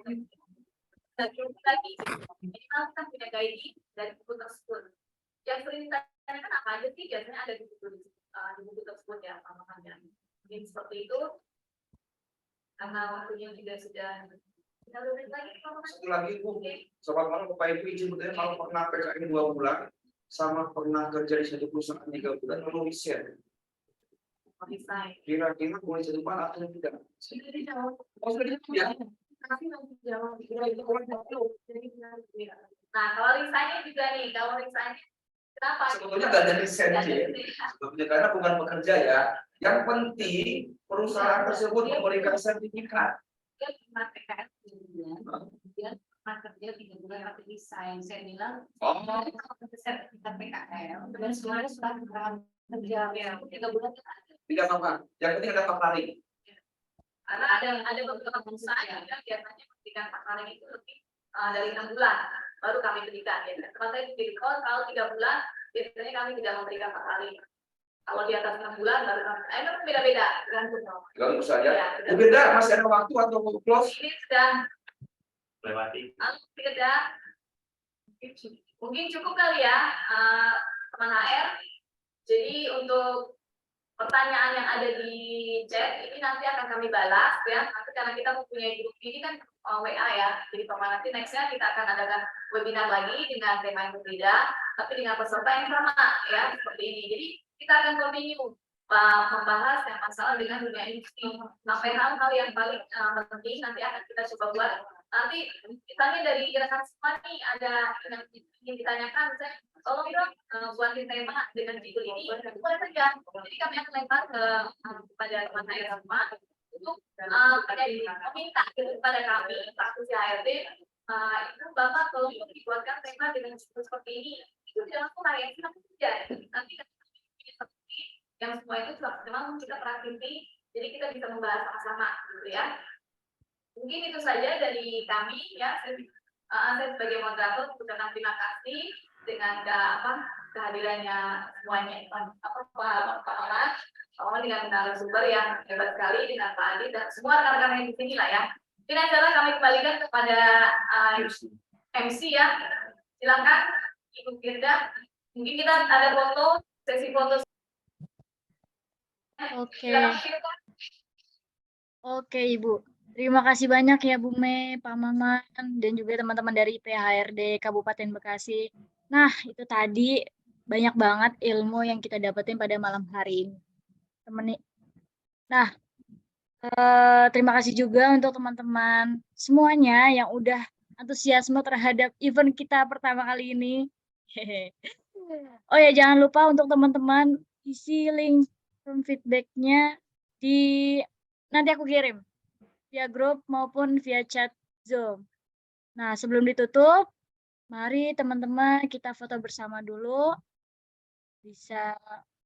dan lagi. Jadi kita punya guide dari buku tersebut. Yang sering ditanyakan apa aja sih biasanya ada di buku tersebut ya, pemahamannya. Mungkin seperti itu. Karena waktunya juga sudah kita lebih lagi. Satu lagi Bu, sobat malam Bapak Ibu izin bertanya, kalau pernah PKN 2 bulan sama pernah kerja di satu perusahaan 3 bulan, perlu riset. Kira-kira boleh jadi mana atau tidak? Sudah dijawab. Oh, sudah dijawab ya? Tapi nanti jawab. Nah, kalau risanya juga nih, kalau risanya kenapa? Sebetulnya nggak ada riset sih. Sebetulnya karena bukan pekerja ya. Yang penting perusahaan tersebut memberikan sertifikat. Dia pernah PKN dia pernah kerja 3 bulan tapi desain. Saya bilang, sertifikat PKL dan semuanya sudah kerja ya 3 bulan kan ada. Tidak apa-apa. Yang penting ada paparing. Karena ada beberapa perusahaan yang biasanya memberikan paparing itu lebih dari 6 bulan baru kami berikan. Ya. Tempat saya di kalau 3 bulan biasanya kami tidak memberikan paparing. Kalau di atas 6 bulan baru kami. Memang beda-beda tergantung. Tergantung saja. Ya, Beda masih ada waktu atau close? ini sudah Lewati. beda. Mungkin cukup kali ya teman HR. Jadi untuk pertanyaan yang ada di chat ini nanti akan kami balas ya. Nanti karena kita mempunyai grup ini kan WA ya. Jadi nanti nextnya kita akan adakan webinar lagi dengan tema yang berbeda, tapi dengan peserta yang sama ya seperti ini. Jadi kita akan continue membahas yang masalah dengan dunia industri sampai hal-hal yang paling penting nanti akan kita coba buat nanti misalnya dari rekan semua nih ada yang ingin ditanyakan, saya tolong dong buatin tema dengan judul ini, boleh saja. Jadi kami akan lempar kepada teman saya semua untuk meminta kepada kami praktisi HRD itu Bapak tolong dibuatkan tema dengan judul seperti ini. Itu tidak langsung reaksi saja. Nanti seperti yang semua itu memang kita praktisi, jadi kita bisa membahas sama-sama gitu ya. Mungkin itu saja dari kami ya. Saya sebagai moderator mengucapkan terima kasih dengan kehadirannya semuanya, pengalaman dengan narasumber yang hebat sekali dengan Pak Adi dan semua rekan-rekan yang di sini lah ya. Mungkin acara kami kembalikan kepada MC ya. Silakan Ibu Firda. Mungkin kita ada foto, sesi foto. Oke. Oke, Ibu. Terima kasih banyak ya Bu Me, Pak Maman, dan juga teman-teman dari IPHRD Kabupaten Bekasi. Nah, itu tadi banyak banget ilmu yang kita dapetin pada malam hari ini. Nah, terima kasih juga untuk teman-teman semuanya yang udah antusiasme terhadap event kita pertama kali ini. Oh ya, jangan lupa untuk teman-teman isi link form feedback-nya nanti aku kirim via grup maupun via chat Zoom. Nah, sebelum ditutup, mari teman-teman kita foto bersama dulu. Bisa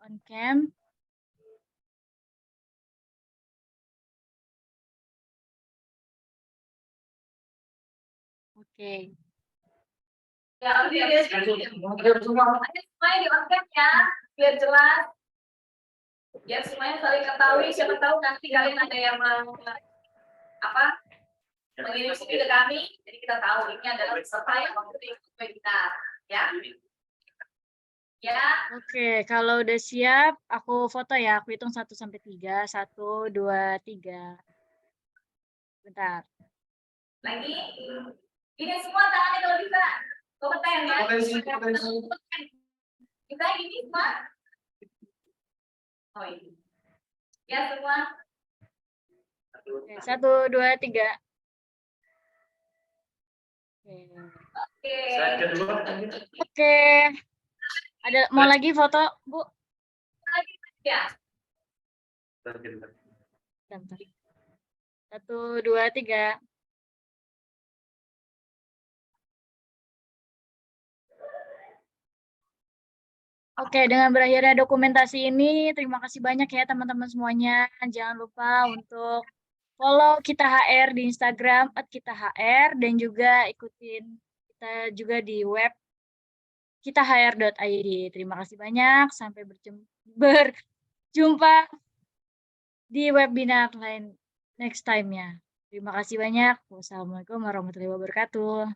on cam. Oke. Ya, semuanya di on cam ya, biar jelas. Ya, semuanya saling ketahui. Siapa tahu nanti kalian ada yang mengirim CV ke kami, jadi kita tahu ini adalah peserta yang mengikuti webinar, ya. Ya. Oke, kalau udah siap, aku foto ya. Aku hitung 1 sampai 3. 1, 2, 3. Bentar. Lagi. Ini semua tangannya kalau bisa. Kompeten ya. Kita ini semua. Oh ini. Ya semua. Oke, 1, 2, 3. Oke. Oke. Ada mau lagi foto, Bu? Lagi ya. Bentar. 1, 2, 3. Oke, dengan berakhirnya dokumentasi ini, terima kasih banyak ya teman-teman semuanya. Jangan lupa untuk follow kita HR di Instagram @kita_hr dan juga ikutin kita juga di web kitahr.id. Terima kasih banyak. Sampai berjumpa di webinar lain next time-nya. Terima kasih banyak. Wassalamualaikum warahmatullahi wabarakatuh.